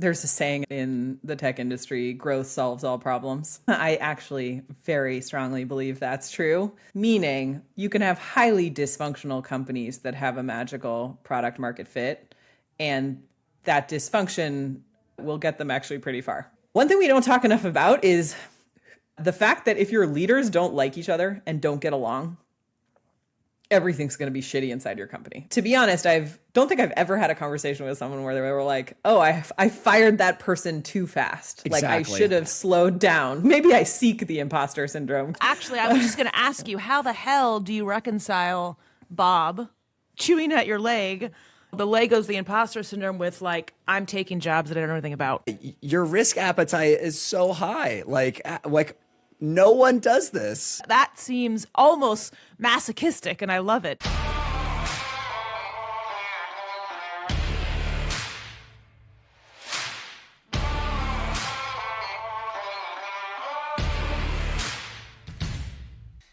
There's a saying in the tech industry, growth solves all problems. I actually very strongly believe that's true, meaning you can have highly dysfunctional companies that have a magical product market fit, and that dysfunction will get them actually pretty far. One thing we don't talk enough about is the fact that if your leaders don't like each other and don't get along, everything's going to be shitty inside your company. To be honest, don't think I've ever had a conversation with someone where they were like, oh, I fired that person too fast. Exactly. Like I should have slowed down. Maybe I seek the imposter syndrome. Actually, I was just going to ask you, how the hell do you reconcile Bob chewing at your leg, the Legos, the imposter syndrome, with like, I'm taking jobs that I don't know anything about? Your risk appetite is so high. Like no one does this. That seems almost masochistic, and I love it.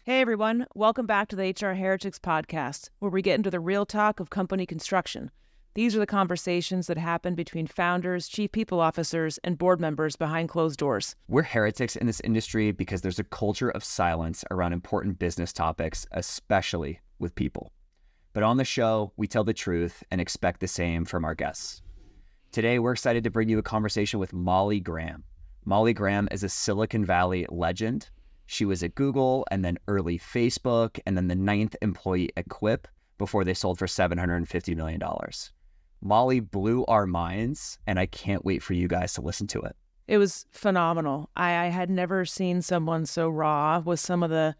Hey everyone, welcome back to the HR Heretics podcast, where we get into the real talk of company construction. These are the conversations that happen between founders, chief people officers, and board members behind closed doors. We're heretics in this industry because there's a culture of silence around important business topics, especially with people. But on the show, we tell the truth and expect the same from our guests. Today, we're excited to bring you a conversation with Molly Graham. Molly Graham is a Silicon Valley legend. She was at Google and then early Facebook and then the 9th employee at Quip before they sold for $750 million. Molly blew our minds, and I can't wait for you guys to listen to it. It was phenomenal. I had never seen someone so raw with some of the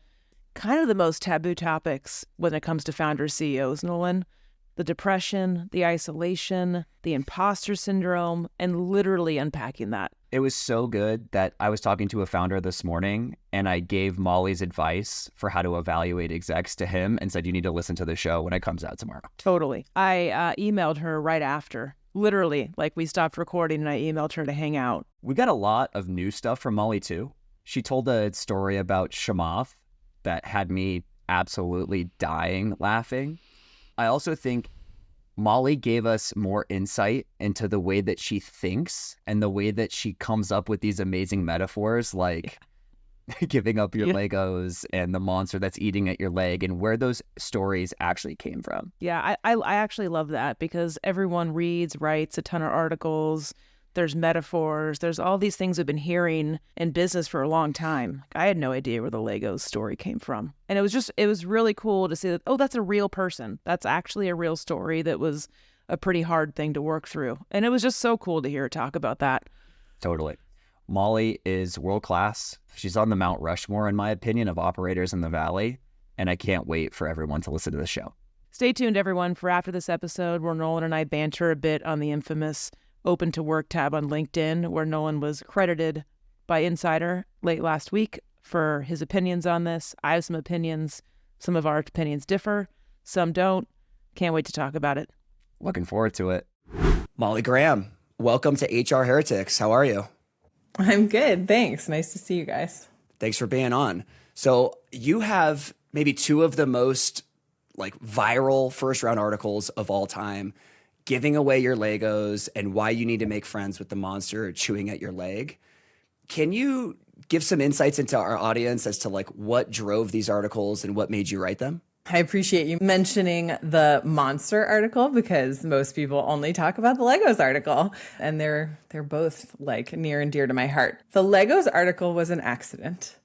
kind of the most taboo topics when it comes to founders, CEOs, Nolan. The depression, the isolation, the imposter syndrome, and literally unpacking that. It was so good that I was talking to a founder this morning, and I gave Molly's advice for how to evaluate execs to him and said, you need to listen to the show when it comes out tomorrow. Totally. I emailed her right after. Literally, like we stopped recording and I emailed her to hang out. We got a lot of new stuff from Molly too. She told a story about Chamath that had me absolutely dying laughing. I also think Molly gave us more insight into the way that she thinks and the way that she comes up with these amazing metaphors, like giving up your Legos and the monster that's eating at your leg, and where those stories actually came from. Yeah, I actually love that because everyone reads, writes a ton of articles. There's metaphors. There's all these things we've been hearing in business for a long time. I had no idea where the Legos story came from. And it was really cool to see that, oh, that's a real person. That's actually a real story that was a pretty hard thing to work through. And it was just so cool to hear her talk about that. Totally. Molly is world-class. She's on the Mount Rushmore, in my opinion, of operators in the Valley. And I can't wait for everyone to listen to the show. Stay tuned, everyone, for after this episode where Nolan and I banter a bit on the infamous Open to Work tab on LinkedIn, where Nolan was credited by Insider late last week for his opinions on this. I have some opinions. Some of our opinions differ. Some don't. Can't wait to talk about it. Looking forward to it. Molly Graham, welcome to HR Heretics. How are you? I'm good. Thanks. Nice to see you guys. Thanks for being on. So you have maybe two of the most viral first round articles of all time, giving away your Legos and why you need to make friends with the monster chewing at your leg. Can you give some insights into our audience as to what drove these articles and what made you write them? I appreciate you mentioning the monster article because most people only talk about the Legos article, and they're both near and dear to my heart. The Legos article was an accident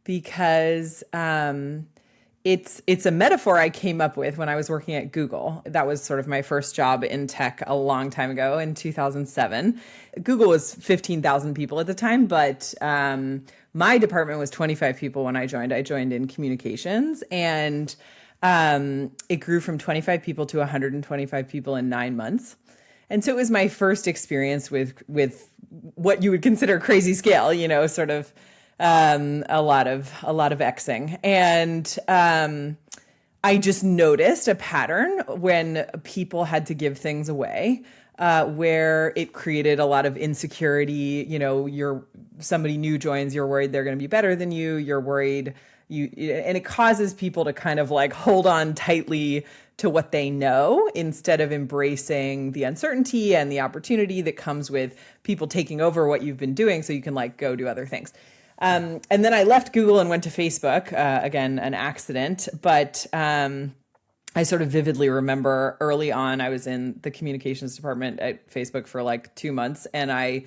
because it's a metaphor I came up with when I was working at Google. That was sort of my first job in tech a long time ago in 2007. Google was 15,000 people at the time, but my department was 25 people when I joined. I joined in communications, and it grew from 25 people to 125 people in 9 months. And so it was my first experience with what you would consider crazy scale, sort of a lot of Xing. And I just noticed a pattern when people had to give things away, where it created a lot of insecurity. Somebody new joins, you're worried they're going to be better than you. You're worried and it causes people to kind of hold on tightly to what they know instead of embracing the uncertainty and the opportunity that comes with people taking over what you've been doing so you can like go do other things. And then I left Google and went to Facebook, again, an accident, but I sort of vividly remember early on, I was in the communications department at Facebook for like 2 months, and I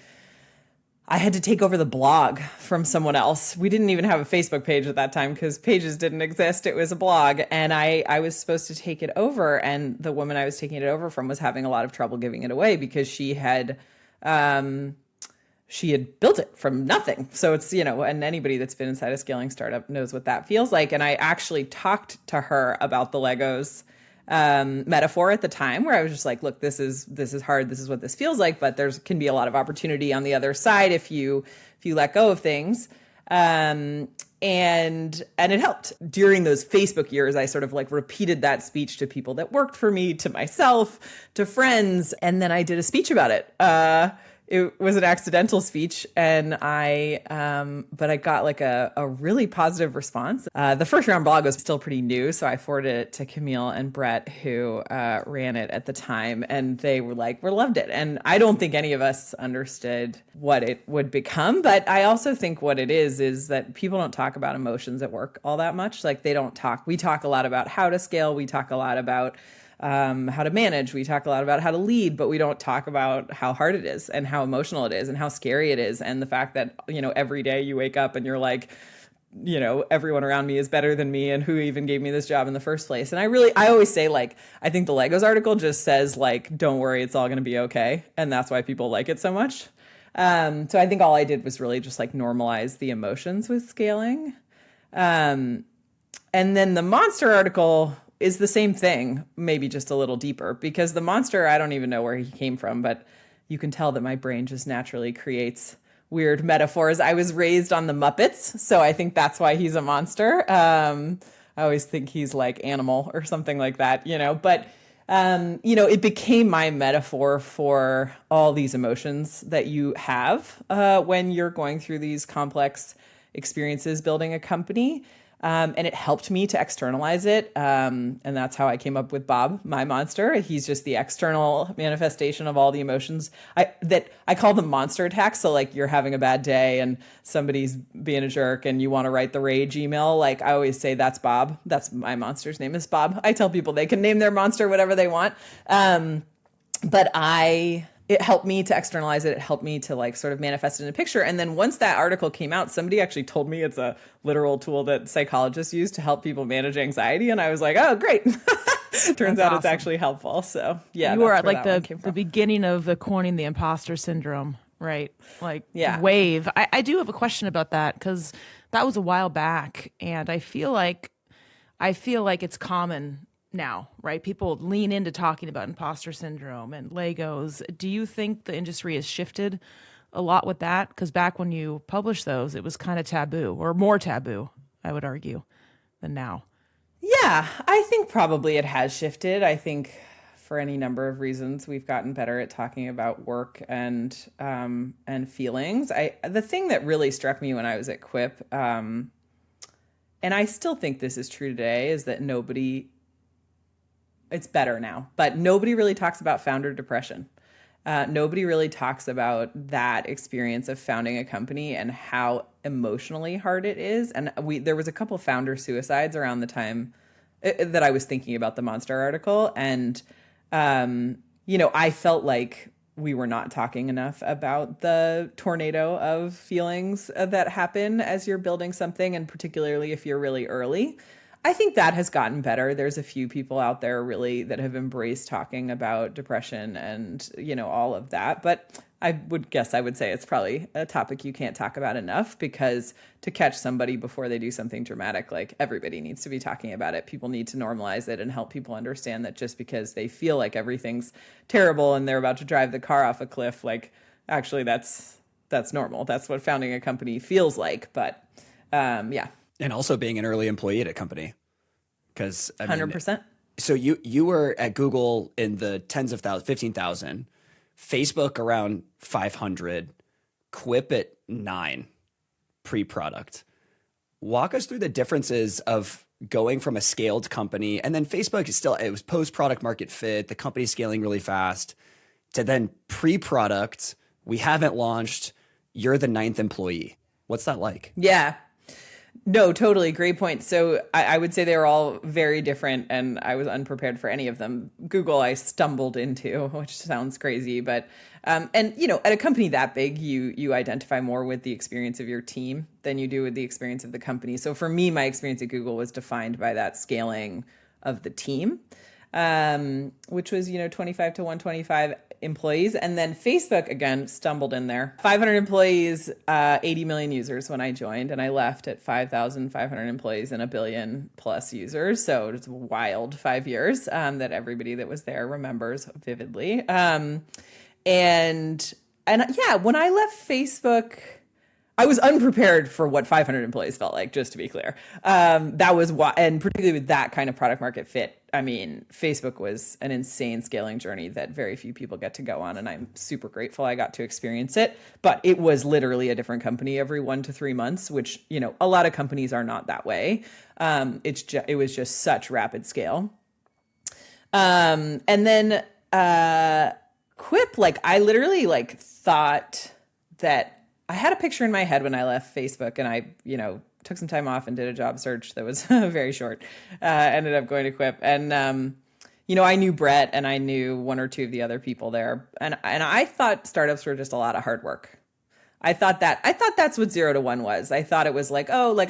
had to take over the blog from someone else. We didn't even have a Facebook page at that time because pages didn't exist. It was a blog. And I was supposed to take it over. And the woman I was taking it over from was having a lot of trouble giving it away because she had built it from nothing. So it's, and anybody that's been inside a scaling startup knows what that feels like. And I actually talked to her about the Legos metaphor at the time, where I was just like, look, this is hard. This is what this feels like, but can be a lot of opportunity on the other side if you let go of things. And it helped. During those Facebook years, I sort of like repeated that speech to people that worked for me, to myself, to friends. And then I did a speech about it. It was an accidental speech, and but I got like a really positive response. The first round blog was still pretty new, so I forwarded it to Camille and Brett, who ran it at the time, and they were like, we loved it. And I don't think any of us understood what it would become, but I also think what it is that people don't talk about emotions at work all that much. Like we talk a lot about how to scale, we talk a lot about how to manage. We talk a lot about how to lead, but we don't talk about how hard it is and how emotional it is and how scary it is. And the fact that, every day you wake up and you're like, everyone around me is better than me, and who even gave me this job in the first place. And I always say, like, I think the Legos article just says, like, don't worry, it's all going to be okay. And that's why people like it so much. So I think all I did was really just like normalize the emotions with scaling. And then the monster article is the same thing, maybe just a little deeper, because the monster, I don't even know where he came from, but you can tell that my brain just naturally creates weird metaphors. I was raised on the Muppets, so I think that's why he's a monster. I always think he's like Animal or something like that, but it became my metaphor for all these emotions that you have when you're going through these complex experiences building a company. And it helped me to externalize it. And that's how I came up with Bob, my monster. He's just the external manifestation of all the emotions that I call them monster attacks. So like you're having a bad day and somebody's being a jerk and you want to write the rage email. Like I always say, that's Bob. That's my monster's name is Bob. I tell people they can name their monster whatever they want. It helped me to externalize it. It helped me to like sort of manifest it in a picture. And then once that article came out, somebody actually told me it's a literal tool that psychologists use to help people manage anxiety. And I was like, oh, great. Turns out it's actually helpful. So yeah. You were at like the beginning of the coining the imposter syndrome, right? Like wave. I do have a question about that because that was a while back. And I feel like it's common now, right? People lean into talking about imposter syndrome and Legos. Do you think the industry has shifted a lot with that? Because back when you published those, it was kind of taboo, or more taboo, I would argue, than now. Yeah, I think probably it has shifted. I think for any number of reasons, we've gotten better at talking about work and feelings. The thing that really struck me when I was at Quip, and I still think this is true today, is that it's better now, but nobody really talks about founder depression. Nobody really talks about that experience of founding a company and how emotionally hard it is. And there was a couple founder suicides around the time that I was thinking about the Monster article. And, I felt like we were not talking enough about the tornado of feelings that happen as you're building something, and particularly if you're really early. I think that has gotten better. There's a few people out there really that have embraced talking about depression and, all of that. But I would say it's probably a topic you can't talk about enough, because to catch somebody before they do something dramatic, like everybody needs to be talking about it. People need to normalize it and help people understand that just because they feel like everything's terrible and they're about to drive the car off a cliff, like actually that's normal. That's what founding a company feels like. But yeah. And also being an early employee at a company, because 100%. So you were at Google in the tens of thousands, 15,000, Facebook around 500, Quip at 9 pre-product. Walk us through the differences of going from a scaled company, and then Facebook is still, it was post product market fit, the company's scaling really fast, to then pre-product, we haven't launched, you're the 9th employee. What's that like? Yeah. No, totally. Great point. So I would say they were all very different, and I was unprepared for any of them. Google, I stumbled into, which sounds crazy, but and you know, at a company that big, you identify more with the experience of your team than you do with the experience of the company. So for me, my experience at Google was defined by that scaling of the team, which was 25 to 125 employees. And then Facebook, again, stumbled in there. 500 employees, 80 million users when I joined, and I left at 5,500 employees and a billion plus users. So it's a wild 5 years that everybody that was there remembers vividly. And yeah, when I left Facebook, I was unprepared for what 500 employees felt like, just to be clear. That was why, and particularly with that kind of product market fit, I mean, Facebook was an insane scaling journey that very few people get to go on, and I'm super grateful I got to experience it. But it was literally a different company every 1 to 3 months, which, a lot of companies are not that way. It was just such rapid scale. And then Quip, I literally thought that I had a picture in my head when I left Facebook, and I, took some time off and did a job search that was very short. Ended up going to Quip, and I knew Brett, and I knew 1 or 2 of the other people there, and I thought startups were just a lot of hard work. I thought that's what 0 to 1 was. I thought it was I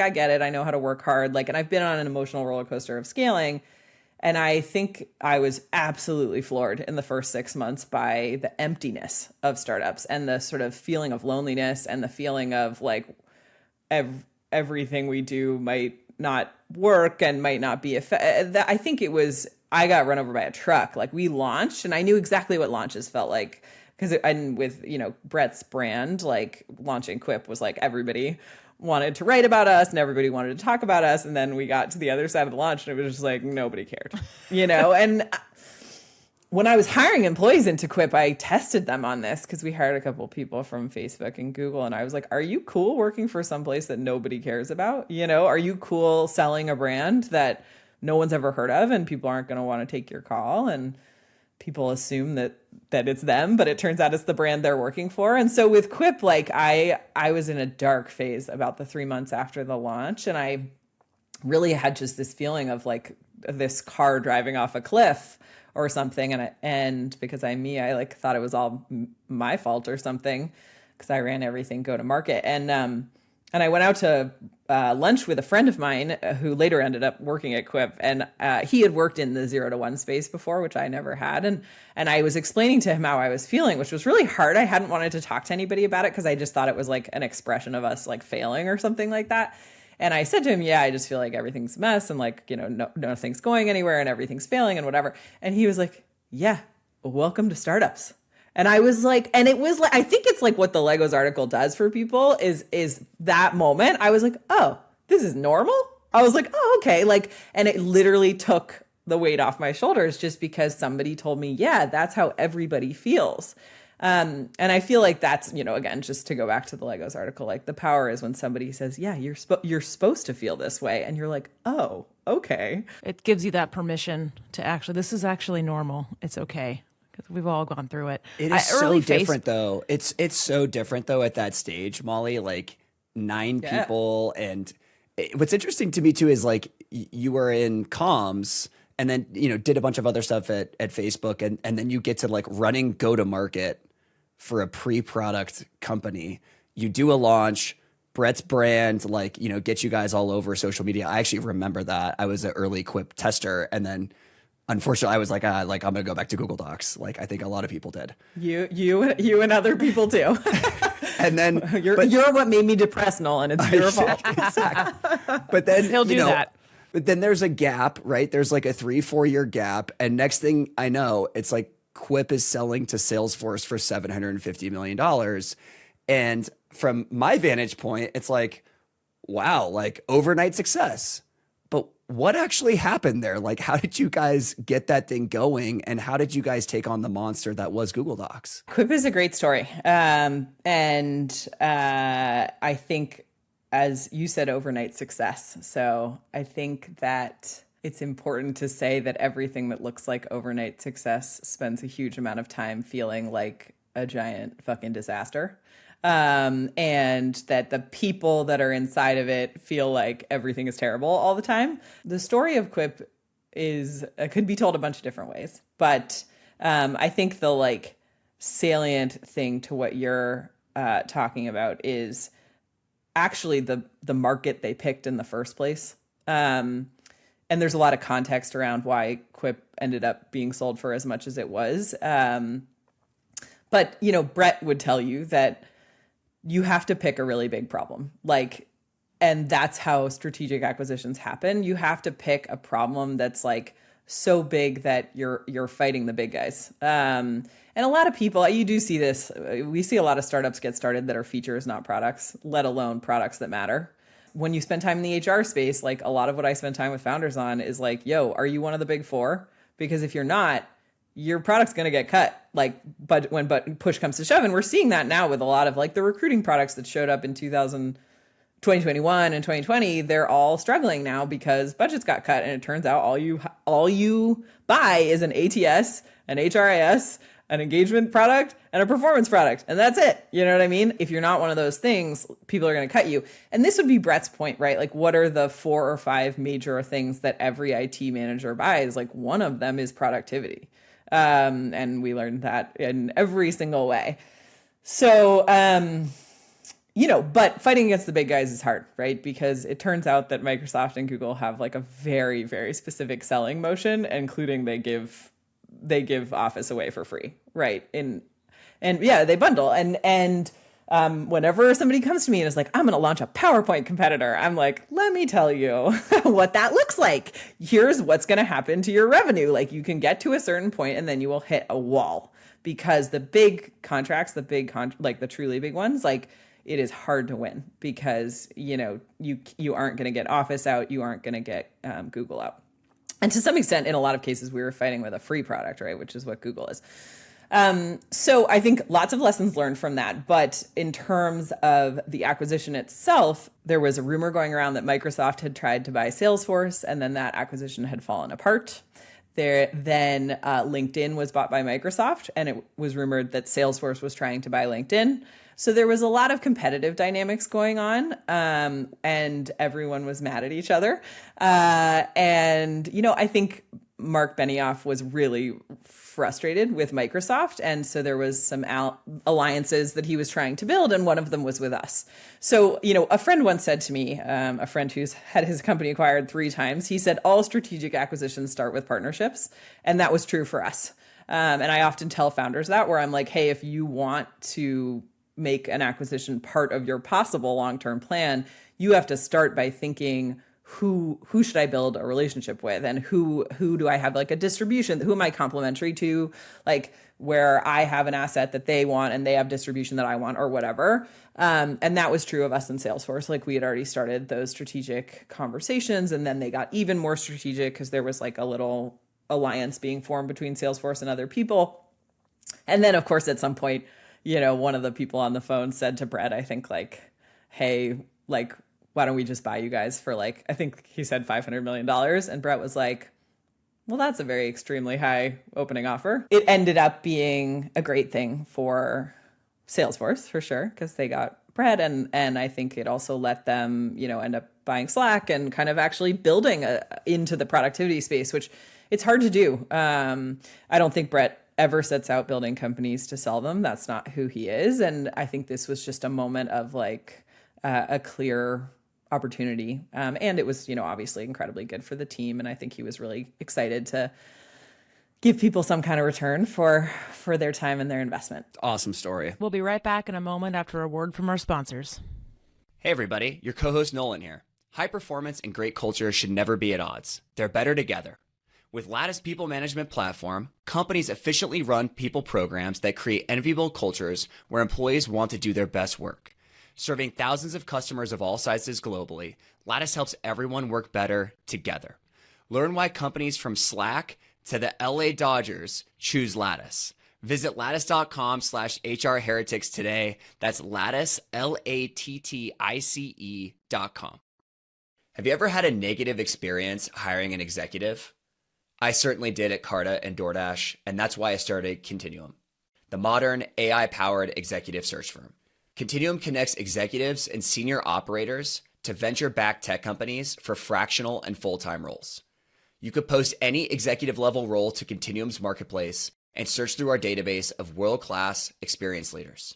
get it. I know how to work hard. And I've been on an emotional roller coaster of scaling. And I think I was absolutely floored in the first 6 months by the emptiness of startups and the sort of feeling of loneliness and the feeling of everything we do might not work and might not be effective. I think it was, I got run over by a truck. We launched, and I knew exactly what launches felt like. And with, Brett's brand, launching Quip was everybody wanted to write about us and everybody wanted to talk about us. And then we got to the other side of the launch, and it was just nobody cared, And when I was hiring employees into Quip, I tested them on this because we hired a couple people from Facebook and Google. And I was like, are you cool working for some place that nobody cares about? Are you cool selling a brand that no one's ever heard of and people aren't going to want to take your call? And people assume that it's them, but it turns out it's the brand they're working for. And so with Quip, I was in a dark phase about the 3 months after the launch. And I really had just this feeling of this car driving off a cliff or something. And because I thought it was all my fault or something, because I ran everything go to market. And I went out to lunch with a friend of mine who later ended up working at Quip. And he had worked in the 0 to 1 space before, which I never had. And I was explaining to him how I was feeling, which was really hard. I hadn't wanted to talk to anybody about it because I just thought it was an expression of us failing or something like that. And I said to him, yeah, I just feel like everything's a mess and nothing's going anywhere and everything's failing and whatever. And he was like, yeah, welcome to startups. And I was I think it's what the Legos article does for people is that moment. I was like, oh, this is normal. I was like, oh, okay. And it literally took the weight off my shoulders just because somebody told me, yeah, that's how everybody feels. And I feel that's, again, just to go back to the Legos article, the power is when somebody says, yeah, you're supposed to feel this way. And you're like, oh, okay. It gives you that permission to this is actually normal. It's okay. Because we've all gone through it. It is so different, though. It's so different, though, at that stage, Molly. 9 people, and what's interesting to me too is you were in comms, and then did a bunch of other stuff at Facebook, and then you get to running go to market for a pre-product company. You do a launch. Brett's brand, gets you guys all over social media. I actually remember that. I was an early Quip tester, and then unfortunately, I was I'm going to go back to Google Docs. I think a lot of people did. You and other people too. And then you're what made me depressed, Nolan. It's your fault. Exactly. But then he'll do that. But then there's a gap, right? There's a 3-4 year gap, and next thing I know, it's Quip is selling to Salesforce for $750 million. And from my vantage point, it's wow, overnight success. But what actually happened there? How did you guys get that thing going? And how did you guys take on the monster that was Google Docs? Quip is a great story. And I think as you said, overnight success. So I think that it's important to say that everything that looks like overnight success spends a huge amount of time feeling like a giant fucking disaster. And that the people that are inside of it feel like everything is terrible all the time. The story of Quip is could be told a bunch of different ways, but I think the like salient thing to what you're talking about is actually the market they picked in the first place. And there's a lot of context around why Quip ended up being sold for as much as it was. But, you know, Brett would tell you that you have to pick a really big problem. Like, and that's how strategic acquisitions happen. You have to pick a problem that's like so big that you're fighting the big guys. And a lot of people, you do see this. We see a lot of startups get started that are features, not products, let alone products that matter. When you spend time in the HR space, like a lot of what I spend time with founders on is like, yo, are you one of the big four? Because if you're not, your product's going to get cut. Like, but when push comes to shove, and we're seeing that now with a lot of like the recruiting products that showed up in 2021 and 2020, they're all struggling now because budgets got cut. And it turns out all you buy is an ATS, an HRIS, an engagement product, and a performance product. And that's it. You know what I mean? If you're not one of those things, people are going to cut you. And this would be Brett's point, right? Like, what are the 4 or 5 major things that every IT manager buys? Like, one of them is productivity. And we learned that in every single way. So, you know, but fighting against the big guys is hard, right? Because it turns out that Microsoft and Google have like a very, very specific selling motion, including they give Office away for free, right? And yeah, they bundle. And whenever somebody comes to me and is like, I'm going to launch a PowerPoint competitor, I'm like, let me tell you what that looks like. Here's what's going to happen to your revenue. Like, you can get to a certain point and then you will hit a wall, because the big contracts, like the truly big ones, like, it is hard to win because, you know, you aren't going to get Office out. You aren't going to get Google out. And to some extent, in a lot of cases, we were fighting with a free product, right? Which is what Google is. So I think lots of lessons learned from that. But in terms of the acquisition itself, there was a rumor going around that Microsoft had tried to buy Salesforce, and then that acquisition had fallen apart. Then LinkedIn was bought by Microsoft, and it was rumored that Salesforce was trying to buy LinkedIn. So there was a lot of competitive dynamics going on, and everyone was mad at each other. And, you know, I think Mark Benioff was really frustrated with Microsoft. And so there was some alliances that he was trying to build, and one of them was with us. So, you know, a friend once said to me, a friend who's had his company acquired 3 times, he said, all strategic acquisitions start with partnerships. And that was true for us. And I often tell founders that, where I'm like, hey, if you want to make an acquisition part of your possible long-term plan, you have to start by thinking, who should I build a relationship with, and who do I have like a distribution? Who am I complementary to? Like, where I have an asset that they want and they have distribution that I want, or whatever. And that was true of us in Salesforce. Like, we had already started those strategic conversations, and then they got even more strategic because there was like a little alliance being formed between Salesforce and other people. And then, of course, at some point, you know, one of the people on the phone said to Brett, I think, like, hey, like, why don't we just buy you guys for, like, I think he said $500 million. And Brett was like, well, that's a very extremely high opening offer. It ended up being a great thing for Salesforce, for sure, because they got Brett. And I think it also let them, you know, end up buying Slack and kind of actually building into the productivity space, which it's hard to do. I don't think Brett ever sets out building companies to sell them. That's not who he is. And I think this was just a moment of like a clear opportunity. And it was, you know, obviously incredibly good for the team. And I think he was really excited to give people some kind of return for their time and their investment. Awesome story. We'll be right back in a moment after a word from our sponsors. Hey everybody, your co-host Nolan here. High performance and great culture should never be at odds. They're better together. With Lattice People Management Platform, companies efficiently run people programs that create enviable cultures where employees want to do their best work. Serving thousands of customers of all sizes globally, Lattice helps everyone work better together. Learn why companies from Slack to the LA Dodgers choose Lattice. Visit lattice.com/HR heretics today. That's Lattice, LATTICE.com. Have you ever had a negative experience hiring an executive? I certainly did at Carta and DoorDash, and that's why I started Continuum, the modern AI-powered executive search firm. Continuum connects executives and senior operators to venture-backed tech companies for fractional and full-time roles. You could post any executive-level role to Continuum's marketplace and search through our database of world-class experienced leaders.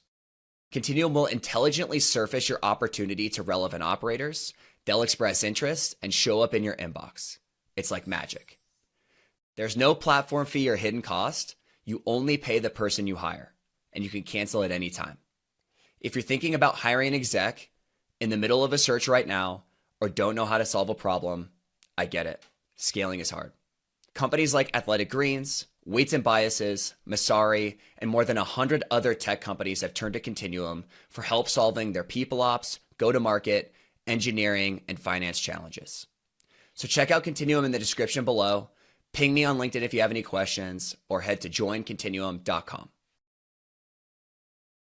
Continuum will intelligently surface your opportunity to relevant operators. They'll express interest and show up in your inbox. It's like magic. There's no platform fee or hidden cost. You only pay the person you hire, and you can cancel at any time. If you're thinking about hiring an exec in the middle of a search right now or don't know how to solve a problem, I get it. Scaling is hard. Companies like Athletic Greens, Weights and Biases, Masari, and more than 100 other tech companies have turned to Continuum for help solving their people ops, go-to-market, engineering, and finance challenges. So check out Continuum in the description below. Ping me on LinkedIn if you have any questions, or head to joincontinuum.com.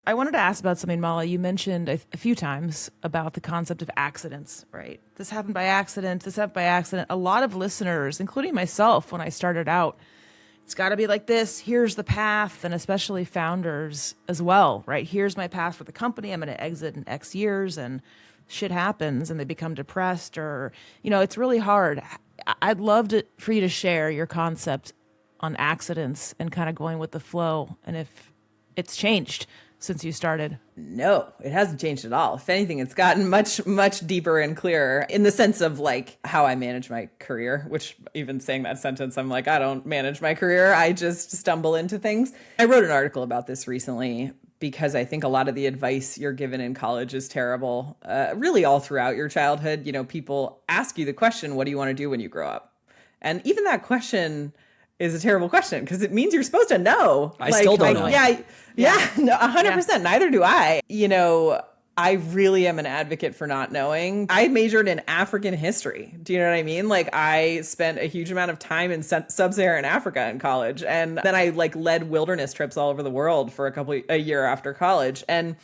I wanted to ask about something, Mala. You mentioned a few times about the concept of accidents, right? This happened by accident. This happened by accident. A lot of listeners, including myself when I started out, it's got to be like this. Here's the path, and especially founders as well, right? Here's my path for the company. I'm going to exit in X years, and shit happens, and they become depressed, or, it's really hard. I'd love for you to share your concept on accidents and kind of going with the flow, and if it's changed since you started. No, it hasn't changed at all. If anything, it's gotten much, much deeper and clearer in the sense of like how I manage my career, which even saying that sentence, I'm like, I don't manage my career. I just stumble into things. I wrote an article about this recently because I think a lot of the advice you're given in college is terrible, really all throughout your childhood. People ask you the question, what do you want to do when you grow up? And even that question is a terrible question because it means you're supposed to know. I still don't know. Yeah, no, 100%. Yeah. Neither do I. I really am an advocate for not knowing. I majored in African history. Do you know what I mean? Like I spent a huge amount of time in sub-Saharan Africa in college. And then I led wilderness trips all over the world for a year after college. And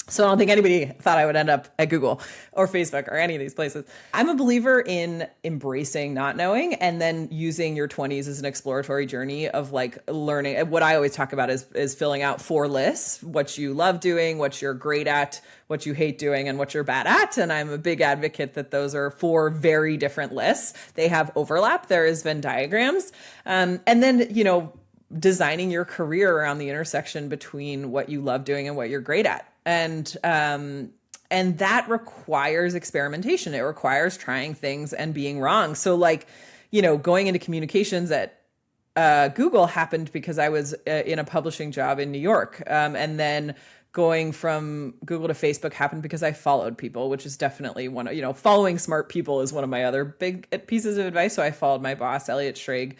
so I don't think anybody thought I would end up at Google or Facebook or any of these places. I'm a believer in embracing not knowing and then using your 20s as an exploratory journey of learning. What I always talk about is filling out 4 lists, what you love doing, what you're great at, what you hate doing, and what you're bad at. And I'm a big advocate that those are 4 very different lists. They have overlap. There is Venn diagrams. And then, designing your career around the intersection between what you love doing and what you're great at. And that requires experimentation. It requires trying things and being wrong. So going into communications at Google happened because I was in a publishing job in New York. And then going from Google to Facebook happened because I followed people, which is definitely following smart people is one of my other big pieces of advice. So I followed my boss, Elliot Schrage,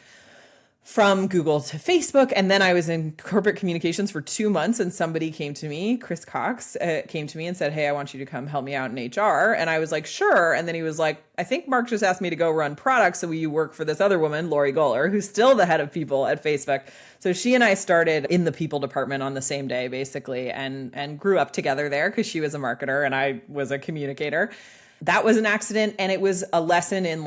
from Google to Facebook. And then I was in corporate communications for 2 months, and somebody came to me, Chris Cox, came to me and said, hey, I want you to come help me out in HR. And I was like, sure. And then he was like, I think Mark just asked me to go run products. So will you work for this other woman, Lori Goller, who's still the head of people at Facebook. So she and I started in the people department on the same day, basically, and grew up together there because she was a marketer and I was a communicator. That was an accident. And it was a lesson in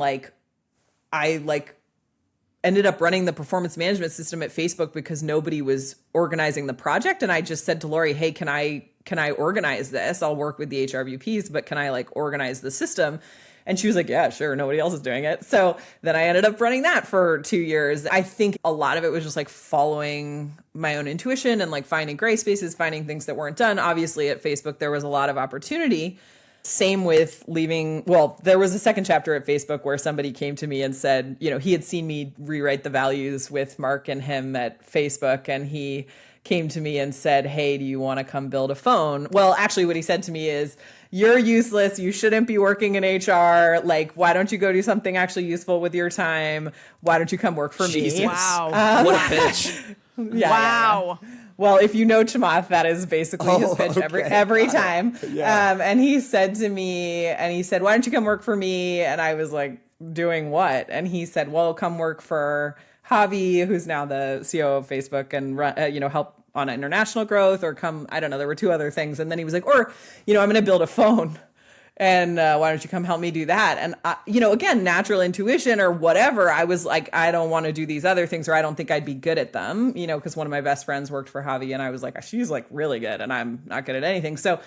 ended up running the performance management system at Facebook because nobody was organizing the project. And I just said to Lori, hey, can I organize this? I'll work with the HRVPs, but can I organize the system? And she was like, yeah, sure. Nobody else is doing it. So then I ended up running that for 2 years. I think a lot of it was just following my own intuition and finding gray spaces, finding things that weren't done. Obviously at Facebook, there was a lot of opportunity. Same with leaving. Well, there was a second chapter at Facebook where somebody came to me and said, he had seen me rewrite the values with Mark and him at Facebook. And he came to me and said, hey, do you want to come build a phone? Well, actually what he said to me is, you're useless. You shouldn't be working in HR. Why don't you go do something actually useful with your time? Why don't you come work for me? Wow. What a pitch. Wow. Yeah. Well, if you know Chamath, that is basically his pitch every time. Yeah. And he said to me, why don't you come work for me? And I was like, doing what? And he said, well, come work for Javi, who's now the CEO of Facebook, and help on international growth, or come, I don't know, there were two other things. And then he was like, or, I'm going to build a phone. And why don't you come help me do that? And, again, natural intuition or whatever, I was like, I don't want to do these other things, or I don't think I'd be good at them, because one of my best friends worked for Javi, and I was like, she's like really good and I'm not good at anything. So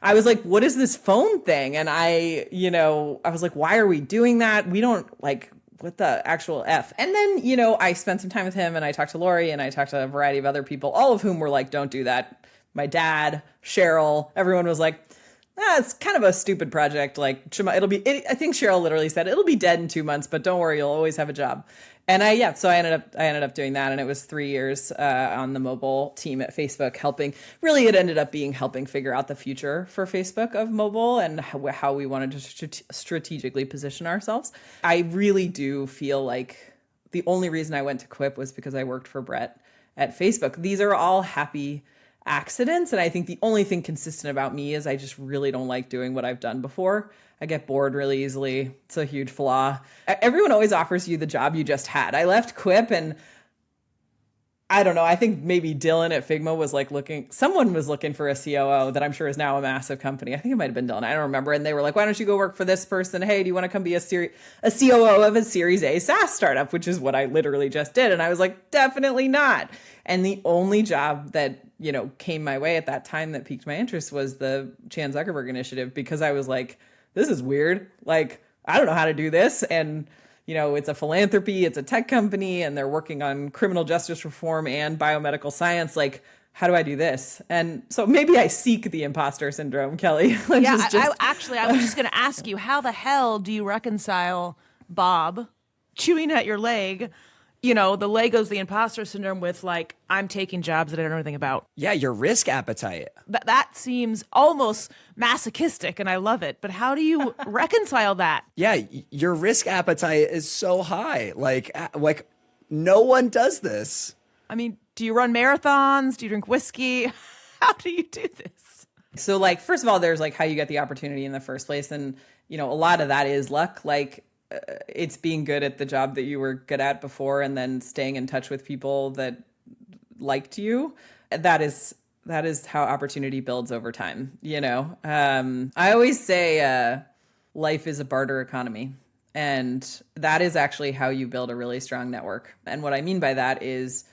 I was like, what is this phone thing? And I was like, why are we doing that? We don't like, what the actual F? And then, I spent some time with him, and I talked to Lori, and I talked to a variety of other people, all of whom were like, don't do that. My dad, Cheryl, everyone was like, it's kind of a stupid project. Like, I think Cheryl literally said, it'll be dead in 2 months, but don't worry, you'll always have a job. And so I ended up doing that. And it was 3 years on the mobile team at Facebook, it ended up being helping figure out the future for Facebook of mobile and how we wanted to strategically position ourselves. I really do feel like the only reason I went to Quip was because I worked for Brett at Facebook. These are all happy accidents. And I think the only thing consistent about me is I just really don't like doing what I've done before. I get bored really easily. It's a huge flaw. Everyone always offers you the job you just had. I left Quip, and I don't know. I think maybe Dylan at Figma was like someone was looking for a COO that I'm sure is now a massive company. I think it might've been Dylan. I don't remember. And they were like, why don't you go work for this person? Hey, do you want to come be a COO of a Series A SaaS startup, which is what I literally just did. And I was like, definitely not. And the only job that, came my way at that time that piqued my interest was the Chan Zuckerberg initiative, because I was like, this is weird. Like, I don't know how to do this. And, it's a philanthropy, it's a tech company, and they're working on criminal justice reform and biomedical science. Like, how do I do this? And so maybe I seek the imposter syndrome, Kelly. Yeah, I was just going to ask you, how the hell do you reconcile Bob chewing at your leg, the Legos, the imposter syndrome, with like, I'm taking jobs that I don't know anything about? Yeah, your risk appetite. That seems almost masochistic, and I love it. But how do you reconcile that? Yeah, your risk appetite is so high. Like no one does this. I mean, do you run marathons? Do you drink whiskey? How do you do this? So, like, first of all, there's like how you get the opportunity in the first place. And, a lot of that is luck. Like, it's being good at the job that you were good at before, and then staying in touch with people that liked you. That is how opportunity builds over time. I always say life is a barter economy, and that is actually how you build a really strong network. And what I mean by that is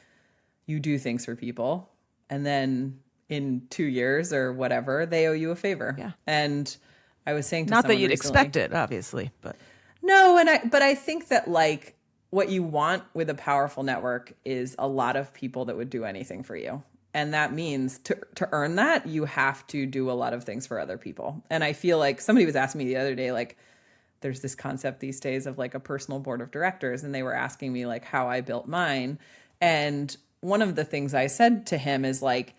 you do things for people, and then in 2 years or whatever, they owe you a favor. Yeah. And I was saying to not that someone you'd recently, expect it, obviously, but no. But I think that like what you want with a powerful network is a lot of people that would do anything for you. And that means to earn that, you have to do a lot of things for other people. And I feel like somebody was asking me the other day, like, there's this concept these days of like a personal board of directors. And they were asking me like how I built mine. And one of the things I said to him is like,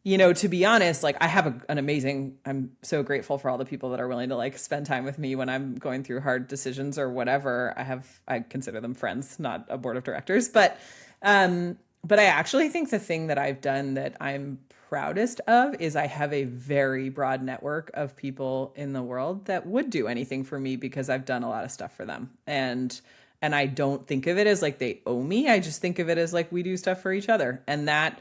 to be honest, like I have I'm so grateful for all the people that are willing to like spend time with me when I'm going through hard decisions or whatever. I consider them friends, not a board of directors, but I actually think the thing that I've done that I'm proudest of is I have a very broad network of people in the world that would do anything for me because I've done a lot of stuff for them. And I don't think of it as like they owe me. I just think of it as like we do stuff for each other. And that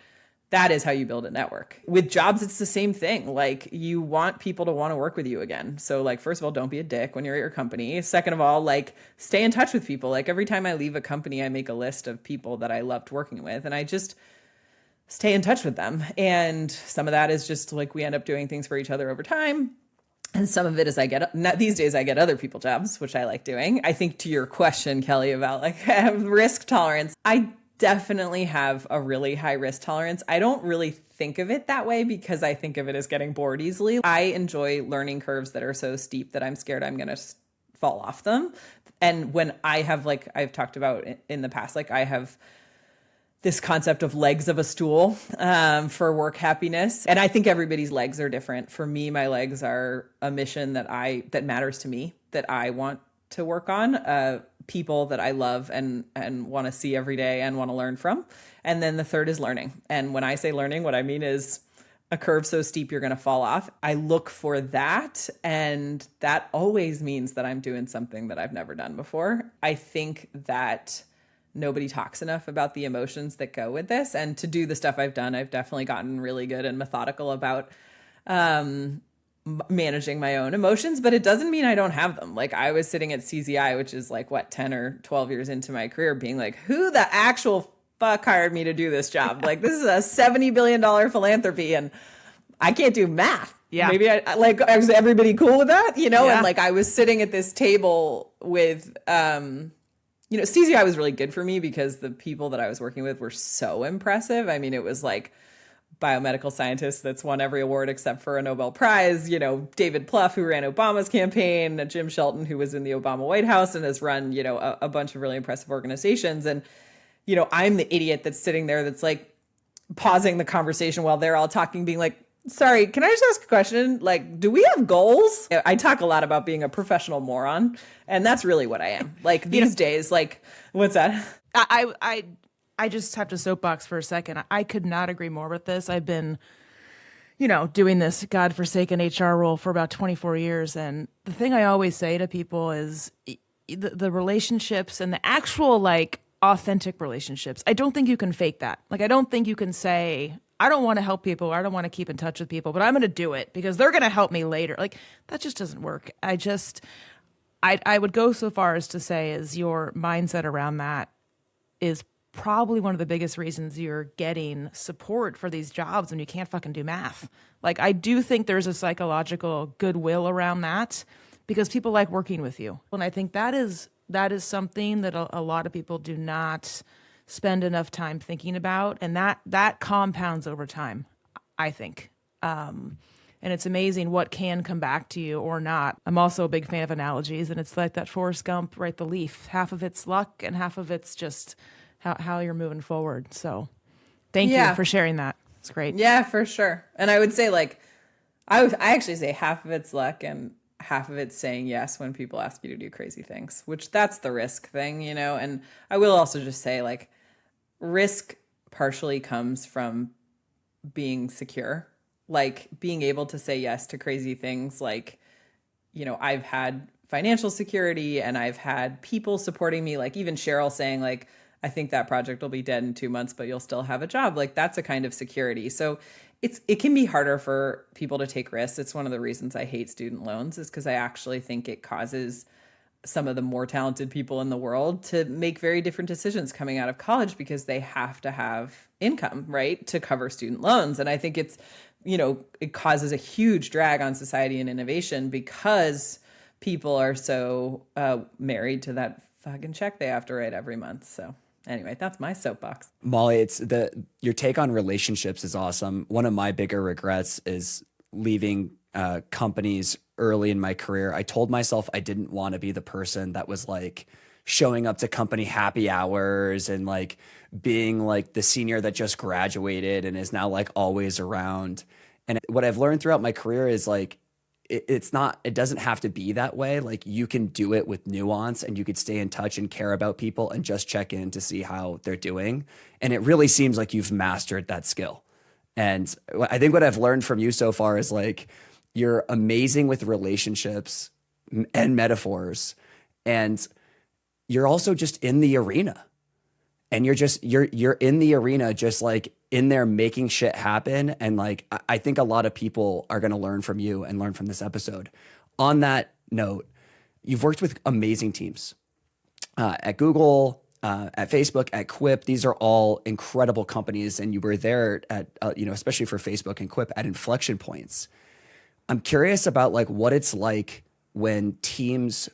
is how you build a network. With jobs, it's the same thing. Like you want people to want to work with you again. So like, first of all, don't be a dick when you're at your company. Second of all, like stay in touch with people. Like every time I leave a company, I make a list of people that I loved working with, and I just stay in touch with them. And some of that is just like we end up doing things for each other over time. And some of it is these days I get other people jobs, which I like doing. I think to your question, Kelly, about like risk tolerance, I definitely have a really high risk tolerance. I don't really think of it that way because I think of it as getting bored easily. I enjoy learning curves that are so steep that I'm scared I'm going to fall off them. And when I have, like I've talked about in the past, like I have this concept of legs of a stool for work happiness. And I think everybody's legs are different. For me, my legs are a mission that matters to me, that I want to work on, people that I love and want to see every day and want to learn from. And then the third is learning. And when I say learning, what I mean is a curve so steep you're going to fall off. I look for that. And that always means that I'm doing something that I've never done before. I think that nobody talks enough about the emotions that go with this. And to do the stuff I've done, I've definitely gotten really good and methodical about managing my own emotions, but it doesn't mean I don't have them. Like I was sitting at CZI, which is like what, 10 or 12 years into my career, being like, who the actual fuck hired me to do this job? Like this is a $70 billion philanthropy and I can't do math. Yeah. Maybe is everybody cool with that? You know? Yeah. And like I was sitting at this table with, CZI was really good for me because the people that I was working with were so impressive. I mean, it was like biomedical scientists that's won every award except for a Nobel Prize, David Plouffe, who ran Obama's campaign, Jim Shelton, who was in the Obama White House and has run, a bunch of really impressive organizations. And, I'm the idiot that's sitting there that's like pausing the conversation while they're all talking, being like, sorry, can I just ask a question? Like, do we have goals? I talk a lot about being a professional moron, and that's really what I am. Like these days, like, what's that? I just have to soapbox for a second. I could not agree more with this. I've been, doing this godforsaken HR role for about 24 years. And the thing I always say to people is the relationships and the actual like authentic relationships. I don't think you can fake that. Like, I don't think you can say, I don't want to help people, or I don't want to keep in touch with people, but I'm going to do it because they're going to help me later. Like that just doesn't work. I would go so far as to say is your mindset around that is probably one of the biggest reasons you're getting support for these jobs when you can't fucking do math. Like I do think there's a psychological goodwill around that because people like working with you. And I think that is something that a lot of people do not spend enough time thinking about. And that compounds over time, I think. And it's amazing what can come back to you or not. I'm also a big fan of analogies, and it's like that Forrest Gump, right? The leaf, half of it's luck and half of it's just how you're moving forward. So thank you for sharing that. It's great. Yeah, for sure. And I would say like, I actually say half of it's luck and half of it's saying yes when people ask you to do crazy things, which that's the risk thing, and I will also just say like risk partially comes from being secure, like being able to say yes to crazy things. Like, I've had financial security and I've had people supporting me, like even Cheryl saying like, I think that project will be dead in 2 months, but you'll still have a job. Like that's a kind of security. So it can be harder for people to take risks. It's one of the reasons I hate student loans is because I actually think it causes some of the more talented people in the world to make very different decisions coming out of college because they have to have income, right, to cover student loans. And I think it's, it causes a huge drag on society and innovation because people are so married to that fucking check they have to write every month. So anyway, that's my soapbox. Molly, your take on relationships is awesome. One of my bigger regrets is leaving companies early in my career. I told myself I didn't want to be the person that was like showing up to company happy hours and like being like the senior that just graduated and is now like always around. And what I've learned throughout my career is like, it doesn't have to be that way. Like you can do it with nuance and you could stay in touch and care about people and just check in to see how they're doing. And it really seems like you've mastered that skill. And I think what I've learned from you so far is like, you're amazing with relationships and metaphors. And you're also just in the arena. And you're in the arena, just like in there making shit happen. And like, I think a lot of people are going to learn from you and learn from this episode. On that note, you've worked with amazing teams at Google, at Facebook, at Quip. These are all incredible companies. And you were there at, especially for Facebook and Quip at inflection points. I'm curious about like what it's like when teams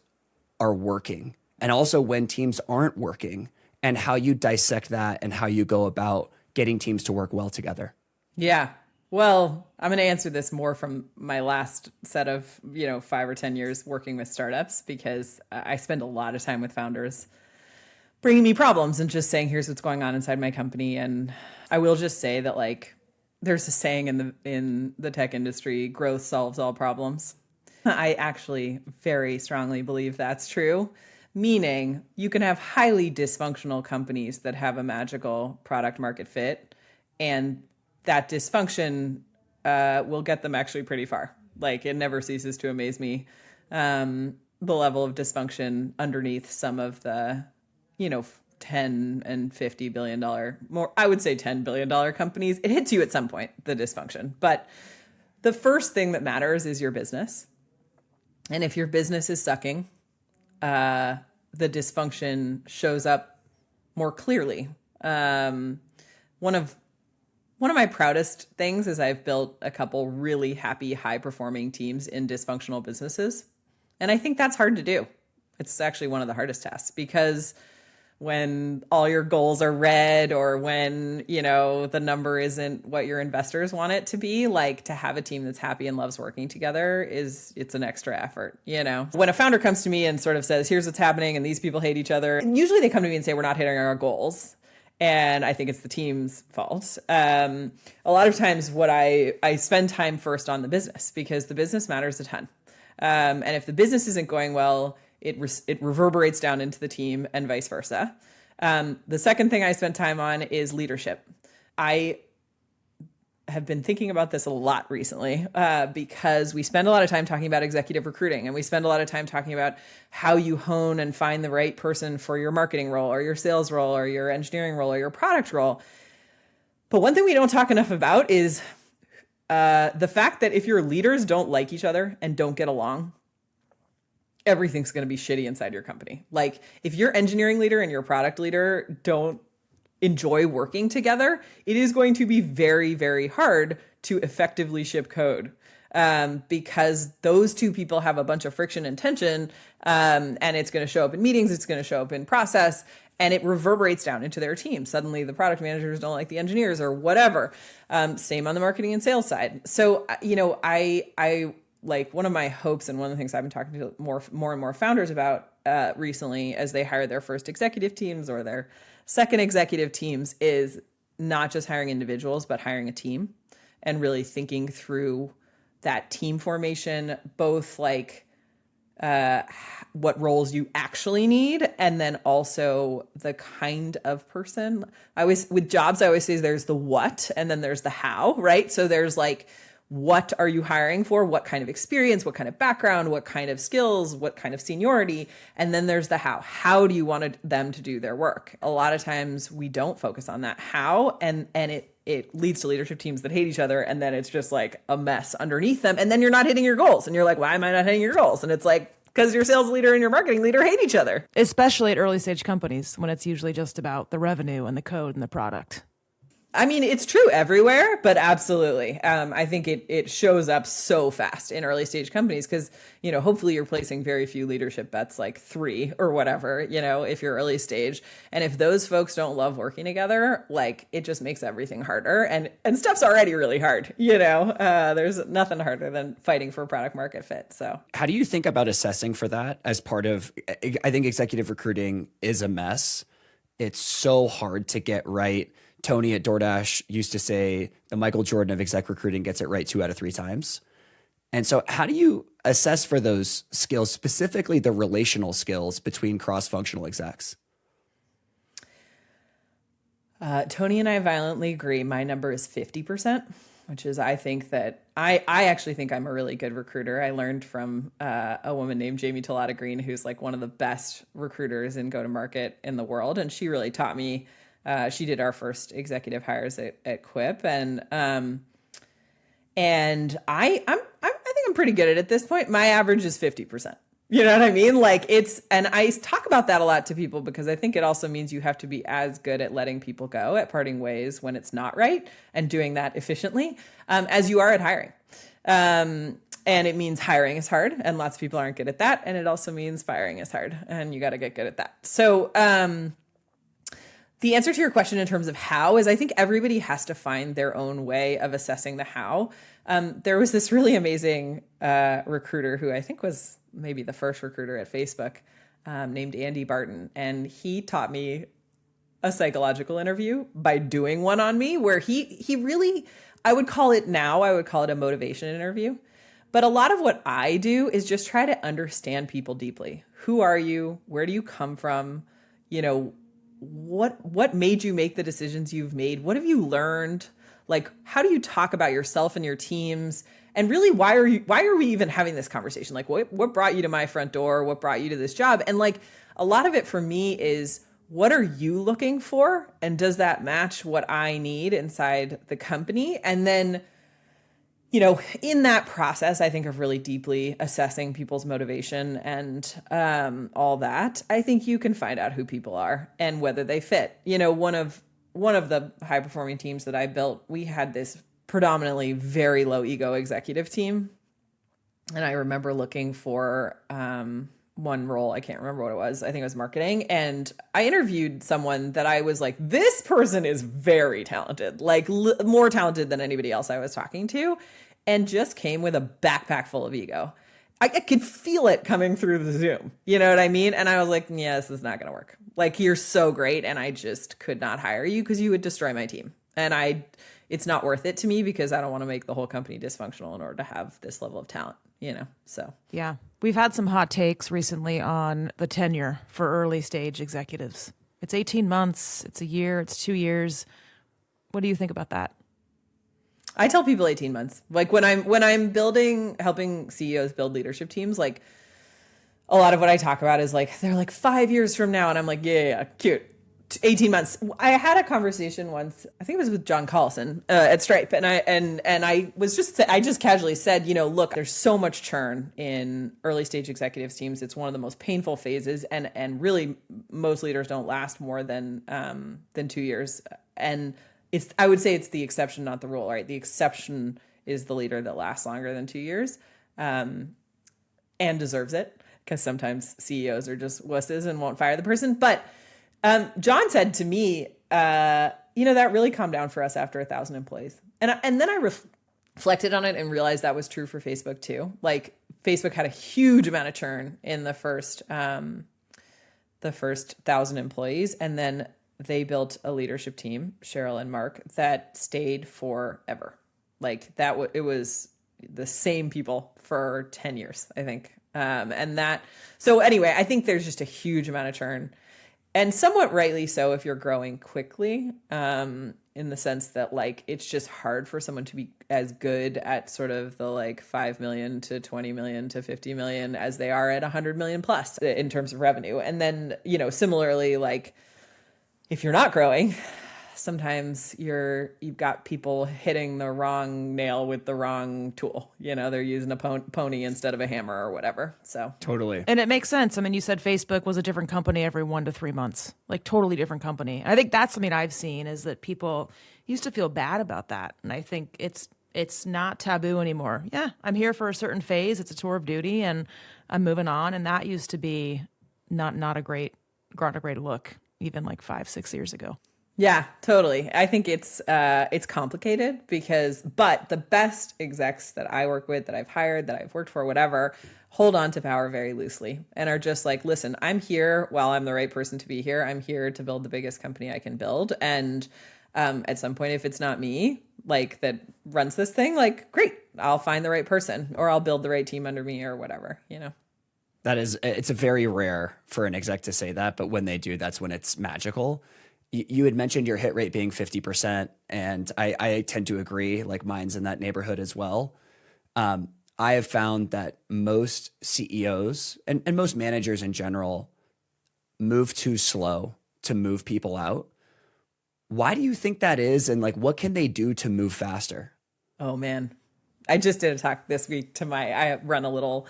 are working and also when teams aren't working, and how you dissect that and how you go about getting teams to work well together. Yeah. Well, I'm going to answer this more from my last set of, 5 or 10 years working with startups, because I spend a lot of time with founders bringing me problems and just saying, here's what's going on inside my company. And I will just say that like, there's a saying in the tech industry, growth solves all problems. I actually very strongly believe that's true. Meaning you can have highly dysfunctional companies that have a magical product market fit, and that dysfunction will get them actually pretty far. Like it never ceases to amaze me, the level of dysfunction underneath some of the, $10 and $50 billion, more, I would say $10 billion companies, it hits you at some point, the dysfunction. But the first thing that matters is your business. And if your business is sucking, the dysfunction shows up more clearly. One of my proudest things is I've built a couple really happy, high-performing teams in dysfunctional businesses. And I think that's hard to do. It's actually one of the hardest tasks, because when all your goals are red, or when, the number isn't what your investors want it to be, like, to have a team that's happy and loves working together it's an extra effort. When a founder comes to me and sort of says, here's what's happening and these people hate each other, and usually they come to me and say, we're not hitting our goals. And I think it's the team's fault. A lot of times what I spend time first on the business, because the business matters a ton. And if the business isn't going well, it reverberates down into the team and vice versa. The second thing I spend time on is leadership. I have been thinking about this a lot recently, because we spend a lot of time talking about executive recruiting, and we spend a lot of time talking about how you hone and find the right person for your marketing role, or your sales role, or your engineering role, or your product role. But one thing we don't talk enough about is the fact that if your leaders don't like each other and don't get along, everything's going to be shitty inside your company. Like, if your engineering leader and your product leader don't enjoy working together, it is going to be very, very hard to effectively ship code, because those two people have a bunch of friction and tension, and it's going to show up in meetings, it's going to show up in process, and it reverberates down into their team. Suddenly the product managers don't like the engineers, or whatever. Same on the marketing and sales side. So, I like, one of my hopes, and one of the things I've been talking to more and more founders about recently, as they hire their first executive teams or their second executive teams, is not just hiring individuals, but hiring a team, and really thinking through that team formation, both like what roles you actually need, and then also the kind of person. With jobs, I always say there's the what, and then there's the how, right? So there's like, what are you hiring for? What kind of experience, what kind of background, what kind of skills, what kind of seniority? And then there's the how. How do you want them to do their work? A lot of times we don't focus on that how, and it leads to leadership teams that hate each other, and then it's just like a mess underneath them. And then you're not hitting your goals, and you're like, why am I not hitting your goals? And it's like, because your sales leader and your marketing leader hate each other. Especially at early stage companies, when it's usually just about the revenue and the code and the product. I mean, it's true everywhere, but absolutely. I think it shows up so fast in early stage companies, because, hopefully you're placing very few leadership bets, like 3 or whatever, if you're early stage. And if those folks don't love working together, like, it just makes everything harder. And stuff's already really hard, there's nothing harder than fighting for product market fit. So how do you think about assessing for that as part of, I think executive recruiting is a mess. It's so hard to get right. Tony at DoorDash used to say the Michael Jordan of exec recruiting gets it right 2 out of 3 times. And so how do you assess for those skills, specifically the relational skills between cross-functional execs? Tony and I violently agree. My number is 50%, which is, I think that I actually think I'm a really good recruiter. I learned from a woman named Jamie Tolata Green, who's like one of the best recruiters in go-to-market in the world. And she really taught me. She did our first executive hires at Quip, and I think I'm pretty good at it at this point. My average is 50%. You know what I mean? Like, and I talk about that a lot to people, because I think it also means you have to be as good at letting people go, at parting ways when it's not right, and doing that efficiently, as you are at hiring. And it means hiring is hard, and lots of people aren't good at that. And it also means firing is hard, and you got to get good at that. So, the answer to your question in terms of how is, I think everybody has to find their own way of assessing the how. There was this really amazing recruiter who I think was maybe the first recruiter at Facebook, named Andy Barton. And he taught me a psychological interview by doing one on me, where he really, I would call it a motivation interview. But a lot of what I do is just try to understand people deeply. Who are you? Where do you come from? What made you make the decisions you've made? What have you learned? Like, how do you talk about yourself and your teams? And really, why are we even having this conversation? Like, what brought you to my front door? What brought you to this job? And like, a lot of it for me is, what are you looking for? And does that match what I need inside the company? And then, in that process, I think of really deeply assessing people's motivation and all that. I think you can find out who people are and whether they fit. One of the high performing teams that I built, we had this predominantly very low ego executive team. And I remember looking for one role. I can't remember what it was. I think it was marketing. And I interviewed someone that I was like, this person is very talented, like more talented than anybody else I was talking to, and just came with a backpack full of ego. I could feel it coming through the Zoom. You know what I mean? And I was like, yeah, this is not going to work. Like, you're so great. And I just could not hire you because you would destroy my team. And it's not worth it to me because I don't want to make the whole company dysfunctional in order to have this level of talent, so. Yeah. We've had some hot takes recently on the tenure for early stage executives. It's 18 months, it's a year, it's 2 years. What do you think about that? I tell people 18 months. Like when I'm helping CEOs build leadership teams, like a lot of what I talk about is like, they're like 5 years from now. And I'm like, yeah, cute. 18 months. I had a conversation once, I think it was with John Collison at Stripe. And I just casually said, look, there's so much churn in early stage executives teams. It's one of the most painful phases. And really most leaders don't last more than 2 years. And I would say it's the exception, not the rule, right? The exception is the leader that lasts longer than 2 years, and deserves it, because sometimes CEOs are just wusses and won't fire the person. But John said to me, that really calmed down for us after 1,000 employees. And then I reflected on it and realized that was true for Facebook too. Like, Facebook had a huge amount of churn in the first 1,000 employees. And then they built a leadership team, Cheryl and Mark, that stayed forever. Like it was the same people for 10 years, I think. So anyway, I think there's just a huge amount of churn, and somewhat rightly so if you're growing quickly, in the sense that like, it's just hard for someone to be as good at sort of the like 5 million to 20 million to 50 million as they are at 100 million plus in terms of revenue. And then, similarly, like, if you're not growing, sometimes you've got people hitting the wrong nail with the wrong tool. They're using a pony instead of a hammer or whatever. So Totally. And it makes sense. I mean, you said Facebook was a different company every 1 to 3 months, like totally different company. And I think that's something I've seen, is that people used to feel bad about that. And I think it's not taboo anymore. Yeah, I'm here for a certain phase. It's a tour of duty and I'm moving on. And that used to be not a great look, even like 5-6 years ago. Yeah, totally. I think it's complicated but the best execs that I work with, that I've hired, that I've worked for, whatever, hold on to power very loosely and are just like, listen, I'm here while I'm the right person to be here. I'm here to build the biggest company I can build. And at some point, if it's not me, like, that runs this thing, like, great, I'll find the right person, or I'll build the right team under me, or whatever, It's a very rare for an exec to say that, but when they do, that's when it's magical. You had mentioned your hit rate being 50%, and I tend to agree. Like, mine's in that neighborhood as well. I have found that most CEOs and most managers in general move too slow to move people out. Why do you think that is? And like, what can they do to move faster? Oh man, I just did a talk this week I run a little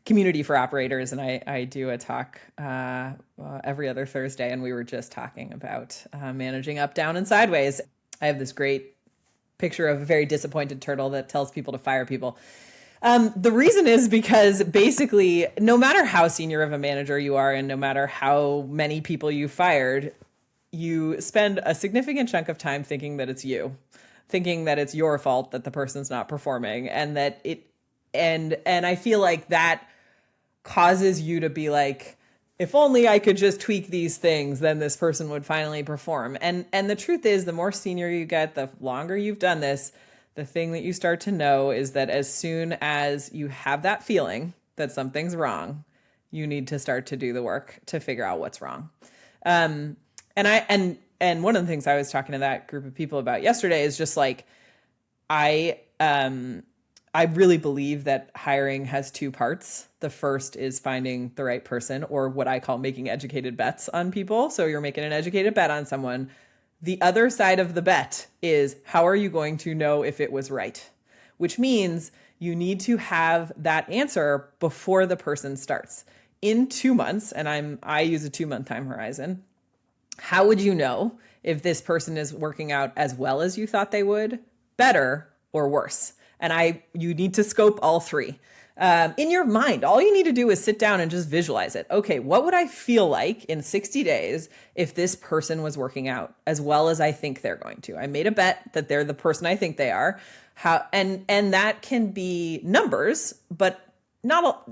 community for operators, and I do a talk every other Thursday, and we were just talking about managing up, down, and sideways. I have this great picture of a very disappointed turtle that tells people to fire people. The reason is because basically, no matter how senior of a manager you are, and no matter how many people you fired, you spend a significant chunk of time thinking that it's you, thinking that it's your fault that the person's not performing, and that and I feel like that causes you to be like, if only I could just tweak these things, then this person would finally perform. And the truth is, the more senior you get, the longer you've done this, the thing that you start to know is that as soon as you have that feeling that something's wrong, you need to start to do the work to figure out what's wrong. And one of the things I was talking to that group of people about yesterday is just like, I I really believe that hiring has two parts. The first is finding the right person, or what I call making educated bets on people. So you're making an educated bet on someone. The other side of the bet is, how are you going to know if it was right? Which means you need to have that answer before the person starts. In 2 months, and I use a 2-month time horizon, how would you know if this person is working out as well as you thought they would, better, or worse? And you need to scope all three. In your mind, all you need to do is sit down and just visualize it. Okay, what would I feel like in 60 days if this person was working out as well as I think they're going to? I made a bet that they're the person I think they are. And that can be numbers, but not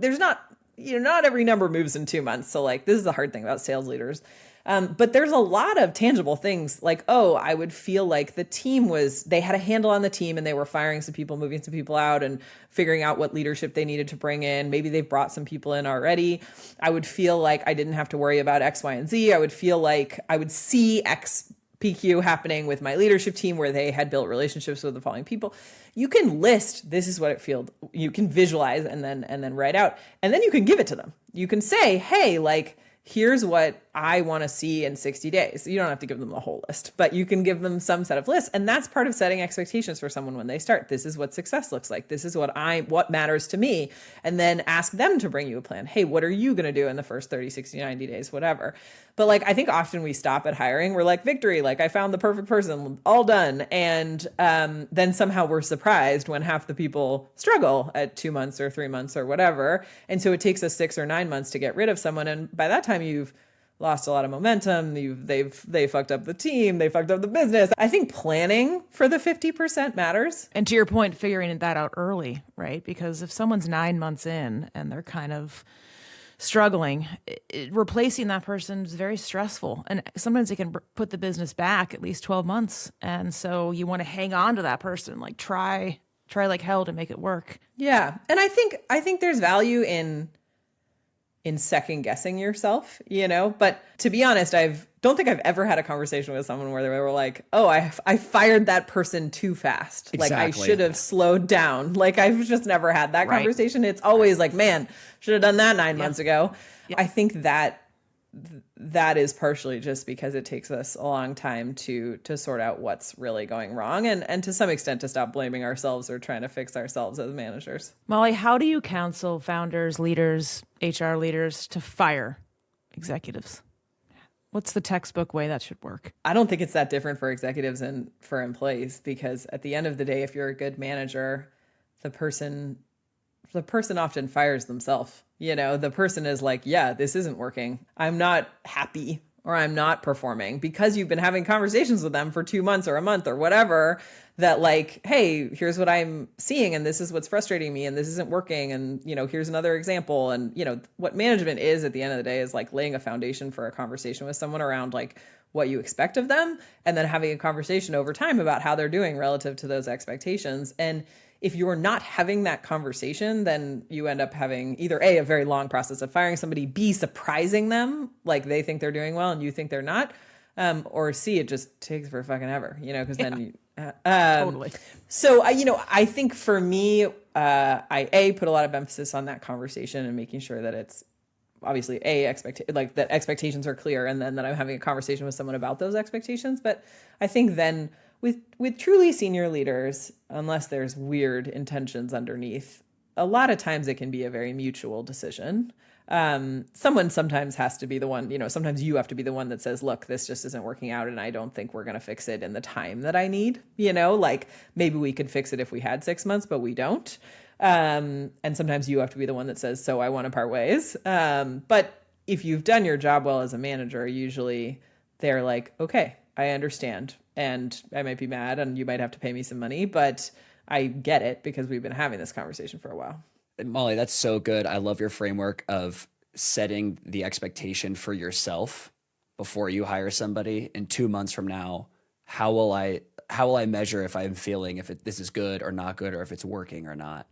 every number moves in 2 months. So like, this is the hard thing about sales leaders. But there's a lot of tangible things like, oh, I would feel like the team they had a handle on the team and they were firing some people, moving some people out and figuring out what leadership they needed to bring in. Maybe they've brought some people in already. I would feel like I didn't have to worry about X, Y, and Z. I would feel like I would see X PQ happening with my leadership team where they had built relationships with the following people. You can list, this is what it feels. You can visualize and then write out, and then you can give it to them. You can say, hey, like, here's what I want to see in 60 days. You don't have to give them the whole list, but you can give them some set of lists. And that's part of setting expectations for someone when they start. This is what success looks like. This is what matters to me. And then ask them to bring you a plan. Hey, what are you going to do in the first 30, 60, 90 days, whatever. But like, I think often we stop at hiring. We're like, victory, like I found the perfect person, all done. And then somehow we're surprised when half the people struggle at 2 months or 3 months or whatever. And so it takes us 6 or 9 months to get rid of someone. And by that time, you've lost a lot of momentum. They fucked up the team. They fucked up the business. I think planning for the 50% matters. And to your point, figuring that out early, right? Because if someone's 9 months in and they're kind of struggling, replacing that person is very stressful. And sometimes it can put the business back at least 12 months. And so you want to hang on to that person, like try like hell to make it work. Yeah. And I think there's value in second guessing yourself, but to be honest, don't think I've ever had a conversation with someone where they were like, oh, I fired that person too fast. Exactly. Like I should have slowed down. Like I've just never had that conversation. It's always like, man, should have done that 9 months ago. Yeah. I think that is partially just because it takes us a long time to sort out what's really going wrong and to some extent to stop blaming ourselves or trying to fix ourselves as managers. Molly, how do you counsel founders, leaders, HR leaders to fire executives? What's the textbook way that should work? I don't think it's that different for executives and for employees, because at the end of the day, if you're a good manager, the person often fires themselves. The person is like, yeah, this isn't working. I'm not happy or I'm not performing, because you've been having conversations with them for 2 months or a month or whatever, that like, hey, here's what I'm seeing and this is what's frustrating me and this isn't working. And, here's another example. And, what management is at the end of the day is like laying a foundation for a conversation with someone around like what you expect of them, and then having a conversation over time about how they're doing relative to those expectations. And if you're not having that conversation, then you end up having either A, a very long process of firing somebody, B, surprising them, like they think they're doing well and you think they're not, or C, it just takes for fucking ever, because then Totally. So, I think for me, I put a lot of emphasis on that conversation and making sure that it's obviously that expectations are clear, and then that I'm having a conversation with someone about those expectations. But I think then with truly senior leaders, unless there's weird intentions underneath, a lot of times it can be a very mutual decision. Someone sometimes has to be the one, sometimes you have to be the one that says, look, this just isn't working out and I don't think we're going to fix it in the time that I need, like maybe we could fix it if we had 6 months, but we don't. And sometimes you have to be the one that says, so I want to part ways. But if you've done your job well as a manager, usually they're like, okay, I understand. And I might be mad and you might have to pay me some money, but I get it because we've been having this conversation for a while. Molly, that's so good. I love your framework of setting the expectation for yourself before you hire somebody. In 2 months from now, how will I measure if I'm feeling this is good or not good, or if it's working or not?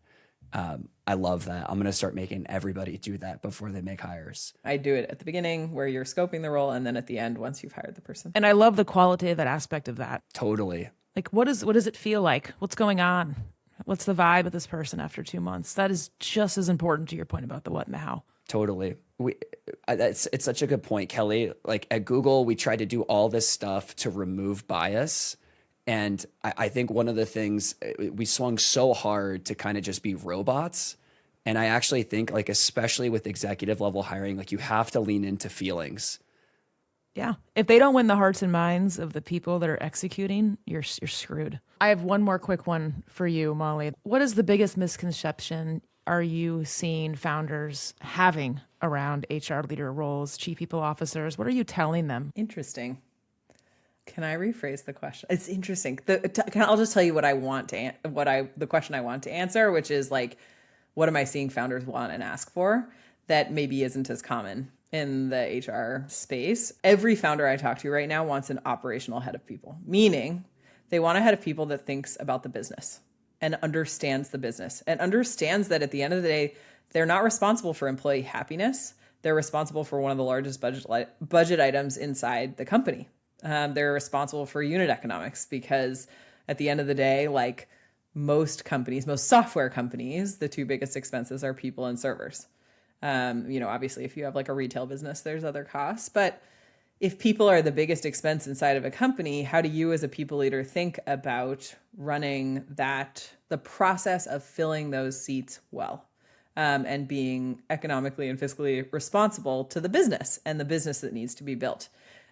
I love that. I'm going to start making everybody do that before they make hires. I do it at the beginning where you're scoping the role, and then at the end once you've hired the person. And I love the qualitative aspect of that. Totally. Like, what does it feel like? What's going on? What's the vibe of this person after 2 months? That is just as important to your point about the what and the how. Totally. It's such a good point, Kelli. Like at Google, we tried to do all this stuff to remove bias. And I think one of the things we swung so hard to kind of just be robots. And I actually think like, especially with executive level hiring, like you have to lean into feelings. Yeah. If they don't win the hearts and minds of the people that are executing, you're screwed. I have one more quick one for you, Molly. What is the biggest misconception are you seeing founders having around HR leader roles, chief people officers? What are you telling them? Interesting. Can I rephrase the question? It's interesting. I'll just tell you what I want to the question I want to answer, which is like, what am I seeing founders want and ask for that maybe isn't as common in the HR space? Every founder I talk to right now wants an operational head of people, meaning they want a head of people that thinks about the business and understands the business and understands that at the end of the day, they're not responsible for employee happiness. They're responsible for one of the largest budget items inside the company. They're responsible for unit economics because at the end of the day, like most companies, most software companies, the two biggest expenses are people and servers. Obviously if you have like a retail business, there's other costs, but if people are the biggest expense inside of a company, how do you as a people leader think about running the process of filling those seats well, and being economically and fiscally responsible to the business and the business that needs to be built?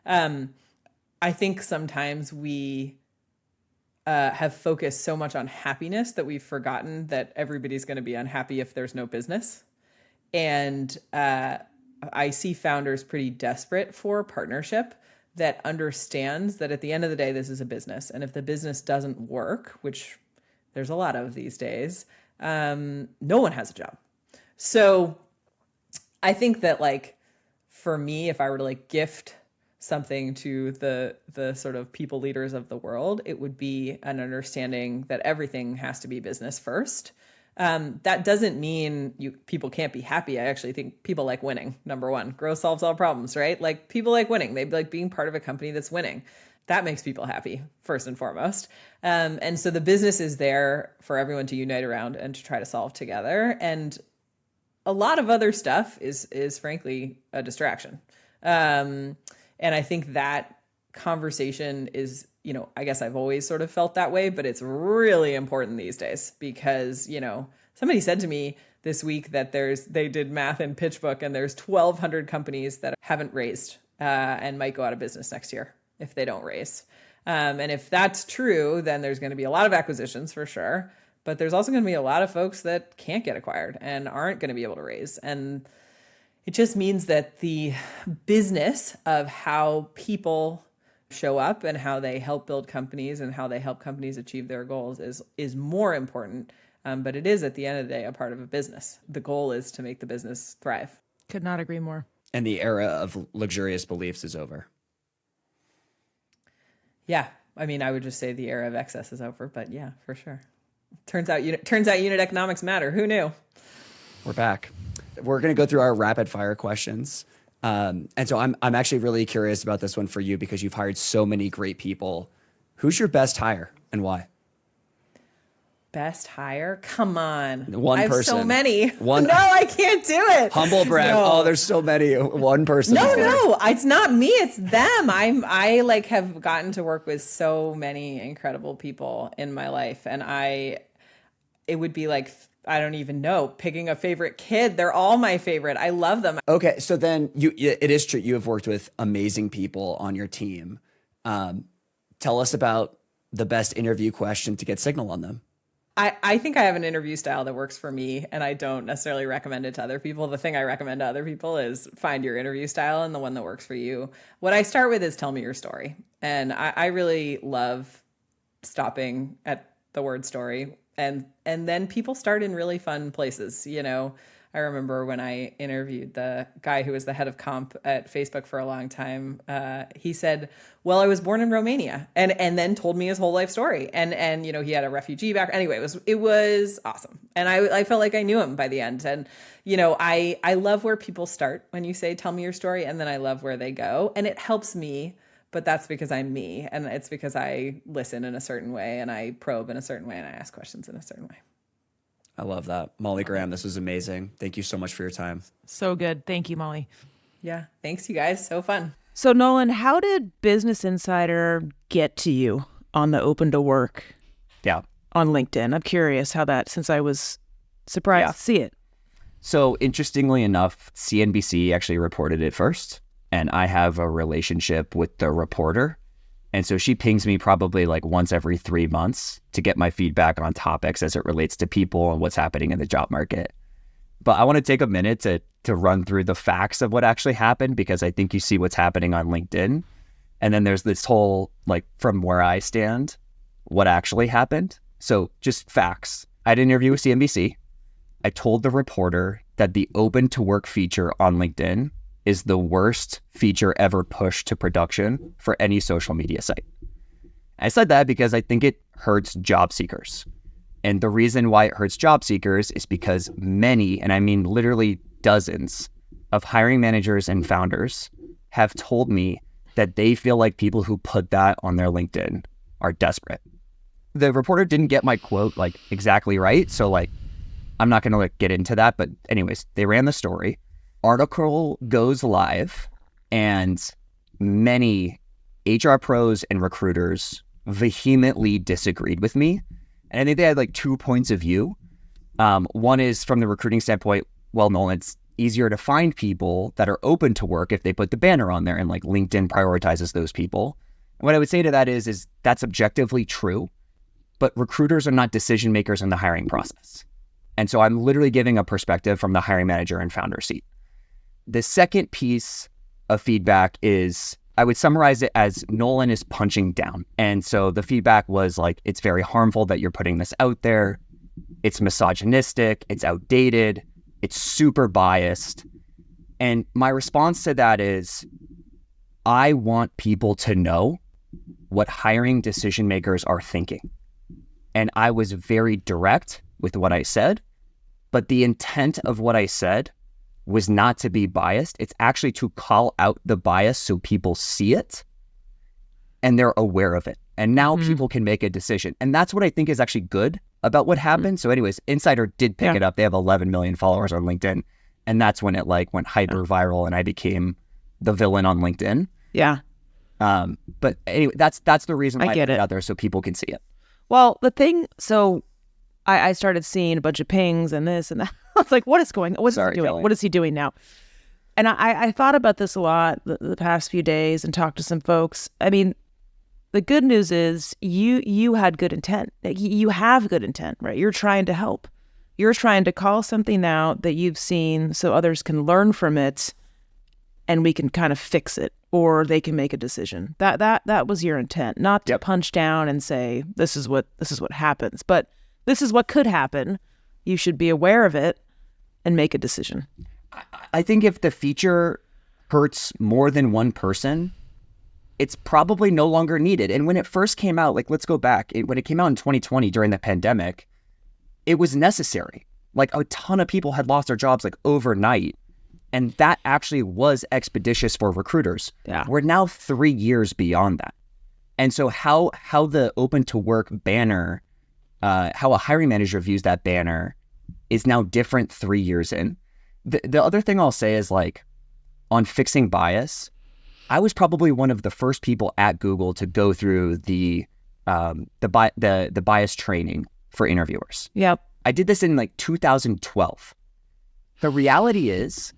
I think sometimes we have focused so much on happiness that we've forgotten that everybody's going to be unhappy if there's no business. And I see founders pretty desperate for partnership that understands that at the end of the day, this is a business. And if the business doesn't work, which there's a lot of these days, no one has a job. So I think that like, for me, if I were to like gift something to the sort of people leaders of the world, it would be an understanding that everything has to be business first. That doesn't mean people can't be happy. I actually think people like winning. Number one, growth solves all problems, right? Like people like winning. They like being part of a company that's winning. That makes people happy first and foremost. And so the business is there for everyone to unite around and to try to solve together. And a lot of other stuff is frankly a distraction. And I think that conversation is, I guess I've always sort of felt that way, but it's really important these days because, somebody said to me this week that they did math in PitchBook and there's 1,200 companies that haven't raised and might go out of business next year if they don't raise. And if that's true, then there's going to be a lot of acquisitions for sure, but there's also going to be a lot of folks that can't get acquired and aren't going to be able to raise. And it just means that the business of how people show up and how they help build companies and how they help companies achieve their goals is more important. But it is at the end of the day a part of a business. The goal is to make the business thrive. Could not agree more. And the era of luxurious beliefs is over. Yeah. I mean, I would just say the era of excess is over, but yeah, for sure. Turns out unit economics matter. Who knew? We're back. We're going to go through our rapid fire questions. And so I'm actually really curious about this one for you because you've hired so many great people. Who's your best hire and why? Best hire? Come on. One I have person. so many. One. No, I can't do it. Humble brag. No. Oh, there's so many. One person. No, it's not me. It's them. I like have gotten to work with so many incredible people in my life. And it would be like, I don't even know, picking a favorite kid. They're all my favorite. I love them. Okay. So then it is true. You have worked with amazing people on your team. Tell us about the best interview question to get signal on them. I think I have an interview style that works for me, and I don't necessarily recommend it to other people. The thing I recommend to other people is find your interview style and the one that works for you. What I start with is tell me your story. And I really love stopping at the word story. And then people start in really fun places. I remember when I interviewed the guy who was the head of comp at Facebook for a long time, he said, well, I was born in Romania, and then told me his whole life story. And he had a refugee background. Anyway, it was awesome. And I felt like I knew him by the end. And, I love where people start when you say, tell me your story. And then I love where they go. And it helps me but that's because I'm me, and it's because I listen in a certain way and I probe in a certain way and I ask questions in a certain way. I love that. Molly Graham, this was amazing. Thank you so much for your time. So good. Thank you, Molly. Yeah. Thanks, you guys. So fun. So, Nolan, how did Business Insider get to you on the open to work Yeah. on LinkedIn? I'm curious how that, since I was surprised to see it. So interestingly enough, CNBC actually reported it first, and I have a relationship with the reporter. And so she pings me probably like once every 3 months to get my feedback on topics as it relates to people and what's happening in the job market. But I want to take a minute to run through the facts of what actually happened, because I think you see what's happening on LinkedIn. And then there's this whole, like, from where I stand, what actually happened. So just facts. I had an interview with CNBC. I told the reporter that the open to work feature on LinkedIn is the worst feature ever pushed to production for any social media site. I said that because I think it hurts job seekers. And the reason why it hurts job seekers is because many, and I mean literally dozens, of hiring managers and founders have told me that they feel like people who put that on their LinkedIn are desperate. The reporter didn't get my quote like exactly right, so like I'm not going to get into that, but anyways, they ran the story. Article goes live, and many HR pros and recruiters vehemently disagreed with me. And I think they had like 2 points of view. One is from the recruiting standpoint, well, Nolan, it's easier to find people that are open to work if they put the banner on there, and like LinkedIn prioritizes those people. And what I would say to that is that's objectively true, but recruiters are not decision makers in the hiring process. And so I'm literally giving a perspective from the hiring manager and founder seat. The second piece of feedback is, I would summarize it as Nolan is punching down. And so the feedback was like, it's very harmful that you're putting this out there. It's misogynistic. It's outdated. It's super biased. And my response to that is, I want people to know what hiring decision makers are thinking. And I was very direct with what I said, but the intent of what I said was not to be biased. It's actually to call out the bias so people see it and they're aware of it. And now people can make a decision. And that's what I think is actually good about what happened. So anyways, Insider did pick it up. They have 11 million followers on LinkedIn. And that's when it like went hyper viral and I became the villain on LinkedIn. Yeah. But anyway, that's the reason why I put it out there, so people can see it. Well, the thing, so I started seeing a bunch of pings and this and that. I was like, what is going on? What's he doing? Kelli. What is he doing now? And I thought about this a lot the past few days and talked to some folks. I mean, the good news is you had good intent. You have good intent, right? You're trying to help. You're trying to call something out that you've seen so others can learn from it and we can kind of fix it, or they can make a decision. That was your intent, not to punch down and say, this is what happens, but this is what could happen. You should be aware of it and make a decision. I think if the feature hurts more than one person, it's probably no longer needed. And when it first came out, like, let's go back. When it came out in 2020 during the pandemic, it was necessary. Like, a ton of people had lost their jobs like overnight. And that actually was expeditious for recruiters. Yeah. We're now 3 years beyond that. And so how the open to work banner, how a hiring manager views that banner is now different 3 years in. The other thing I'll say is, like, on fixing bias, I was probably one of the first people at Google to go through the bias training for interviewers. Yep. I did this in like 2012. The reality is,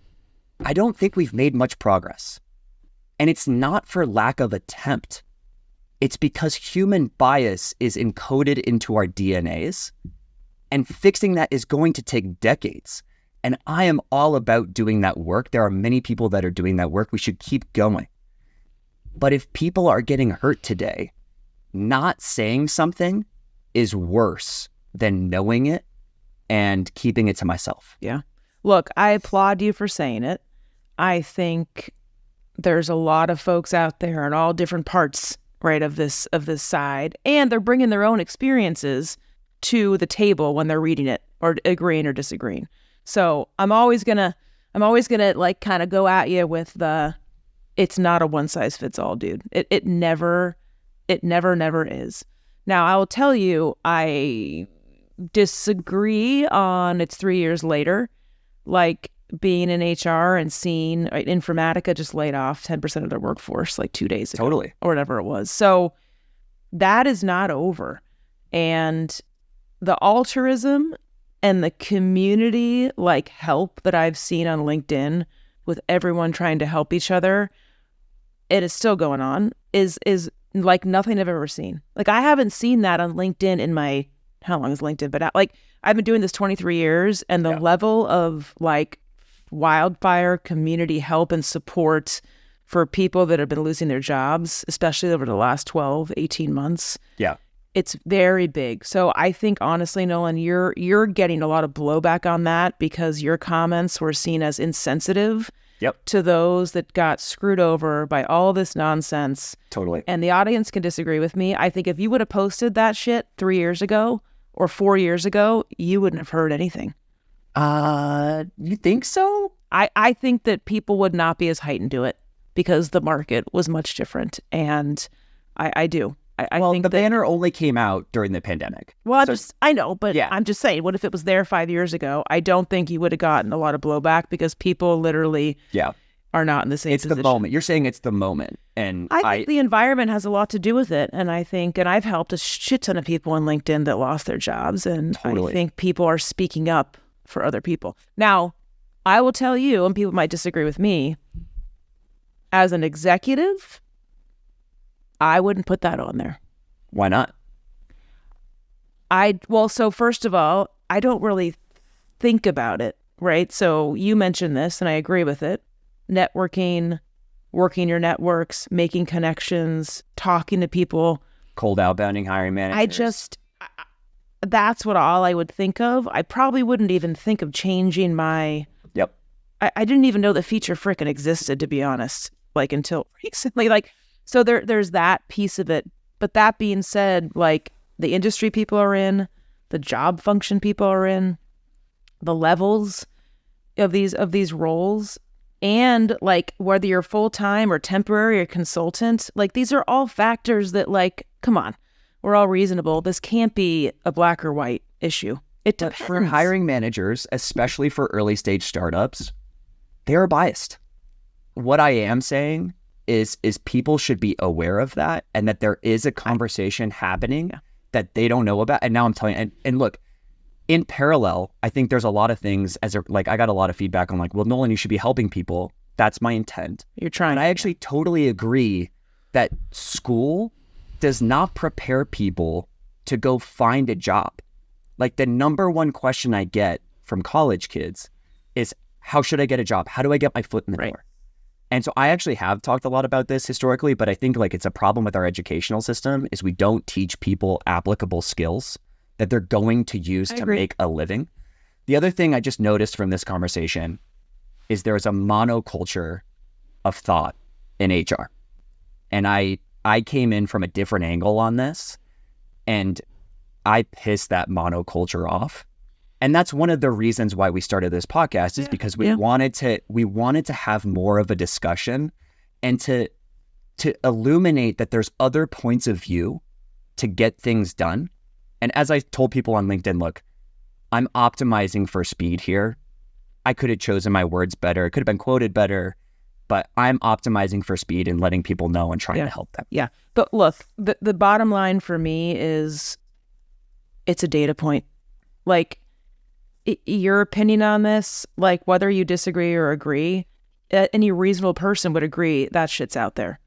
I don't think we've made much progress. And it's not for lack of attempt. It's because human bias is encoded into our DNAs, and fixing that is going to take decades. And I am all about doing that work. There are many people that are doing that work. We should keep going. But if people are getting hurt today, not saying something is worse than knowing it and keeping it to myself. Yeah. Look, I applaud you for saying it. I think there's a lot of folks out there on all different parts, right, of this side, and they're bringing their own experiences to the table when they're reading it or agreeing or disagreeing. So I'm always gonna like kind of go at you with the, it's not a one size fits all, dude. It never is. Now, I will tell you, I disagree on it's 3 years later. Like being in HR and seeing Informatica just laid off 10% of their workforce like 2 days ago. Totally. Or whatever it was. So that is not over. And the altruism and the community like help that I've seen on LinkedIn with everyone trying to help each other, it is still going on, is like nothing I've ever seen. Like I haven't seen that on LinkedIn in my, how long is LinkedIn? But like I've been doing this 23 years and the level of like wildfire community help and support for people that have been losing their jobs, especially over the last 12, 18 months. Yeah. It's very big. So I think honestly, Nolan, you're getting a lot of blowback on that because your comments were seen as insensitive to those that got screwed over by all this nonsense. Totally. And the audience can disagree with me. I think if you would have posted that shit 3 years ago or 4 years ago, you wouldn't have heard anything. You think so? I think that people would not be as heightened to it because the market was much different. And I do. I think the banner only came out during the pandemic. Well, I know, but yeah. I'm just saying, what if it was there 5 years ago? I don't think you would have gotten a lot of blowback because people literally are not in the same position. It's the moment. You're saying it's the moment. And I think the environment has a lot to do with it. And I think, and I've helped a shit ton of people on LinkedIn that lost their jobs. And I think people are speaking up for other people. Now, I will tell you, and people might disagree with me, as an executive, I wouldn't put that on there. Why not? So first of all, I don't really think about it, right? So you mentioned this and I agree with it. Networking, working your networks, making connections, talking to people. Cold outbounding, hiring managers. That's what all I would think of. I probably wouldn't even think of changing my... Yep. I didn't even know the feature frickin' existed, to be honest, like until recently. Like, so there's that piece of it. But that being said, like the industry people are in, the job function people are in, the levels of these roles, and like whether you're full-time or temporary or consultant, like these are all factors that like, come on, we're all reasonable. This can't be a black or white issue. It depends. But for hiring managers, especially for early stage startups, they are biased. What I am saying is people should be aware of that and that there is a conversation happening that they don't know about. And now I'm telling you, and look, in parallel, I think there's a lot of things I got a lot of feedback on like, well, Nolan, you should be helping people. That's my intent. You're trying. And I actually totally agree that school does not prepare people to go find a job. Like the number one question I get from college kids is, how should I get a job? How do I get my foot in the door? And so I actually have talked a lot about this historically, but I think like it's a problem with our educational system is we don't teach people applicable skills that they're going to use to make a living. The other thing I just noticed from this conversation is there's a monoculture of thought in HR. And I came in from a different angle on this and I pissed that monoculture off. And that's one of the reasons why we started this podcast is because we wanted to have more of a discussion and to illuminate that there's other points of view to get things done. And as I told people on LinkedIn, look, I'm optimizing for speed here. I could have chosen my words better. It could have been quoted better, but I'm optimizing for speed and letting people know and trying to help them. Yeah. But look, the bottom line for me is it's a data point. Like, your opinion on this, like whether you disagree or agree, any reasonable person would agree that shit's out there.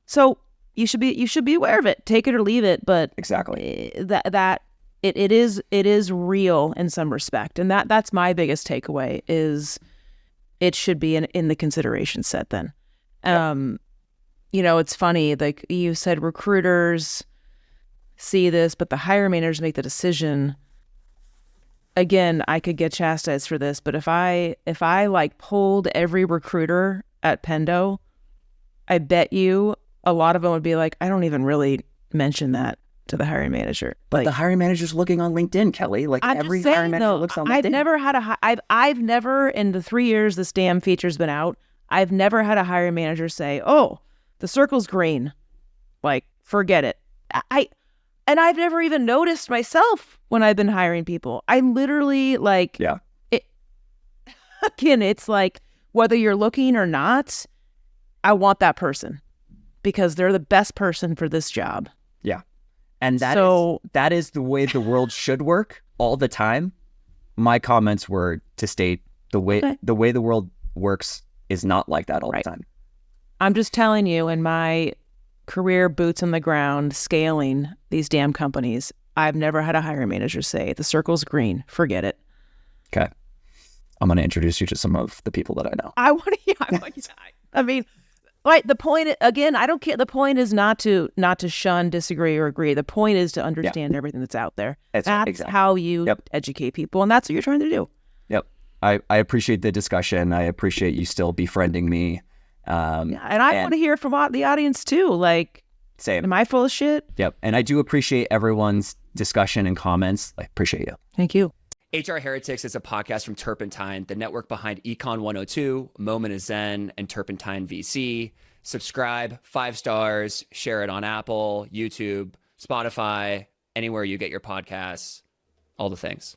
So you should be aware of it. Take it or leave it. But exactly that it is real in some respect, and that's my biggest takeaway is it should be in the consideration set. Then, it's funny. Like you said, recruiters see this, but the hiring managers make the decision. Again, I could get chastised for this, but if I like pulled every recruiter at Pendo, I bet you a lot of them would be like, I don't even really mention that to the hiring manager. Like the hiring manager's looking on LinkedIn, Kelli. Like every hiring manager looks on LinkedIn. I've never in the 3 years this damn feature's been out, I've never had a hiring manager say, "Oh, the circle's green. Like, forget it." And I've never even noticed myself when I've been hiring people. I literally like, Yeah. again, it's like whether you're looking or not, I want that person because they're the best person for this job. Yeah. And that is the way the world should work all the time. My comments were to state the way the world works is not like that all the time. I'm just telling you, in my career boots on the ground scaling these damn companies, I've never had a hiring manager say the circle's green, forget it. Okay. I'm going to introduce you to some of the people that I know. I mean, right, the point, again, I don't care. The point is not to shun, disagree, or agree. The point is to understand everything that's out there. That's exactly how you educate people, and that's what you're trying to do. Yep. I appreciate the discussion. I appreciate you still befriending me. And I want to hear from the audience too. Like, same. Am I full of shit? Yep. And I do appreciate everyone's discussion and comments. I appreciate you. Thank you. HR Heretics is a podcast from Turpentine, the network behind Econ 102, Moment of Zen, and Turpentine VC. Subscribe, 5 stars, share it on Apple, YouTube, Spotify, anywhere you get your podcasts, all the things.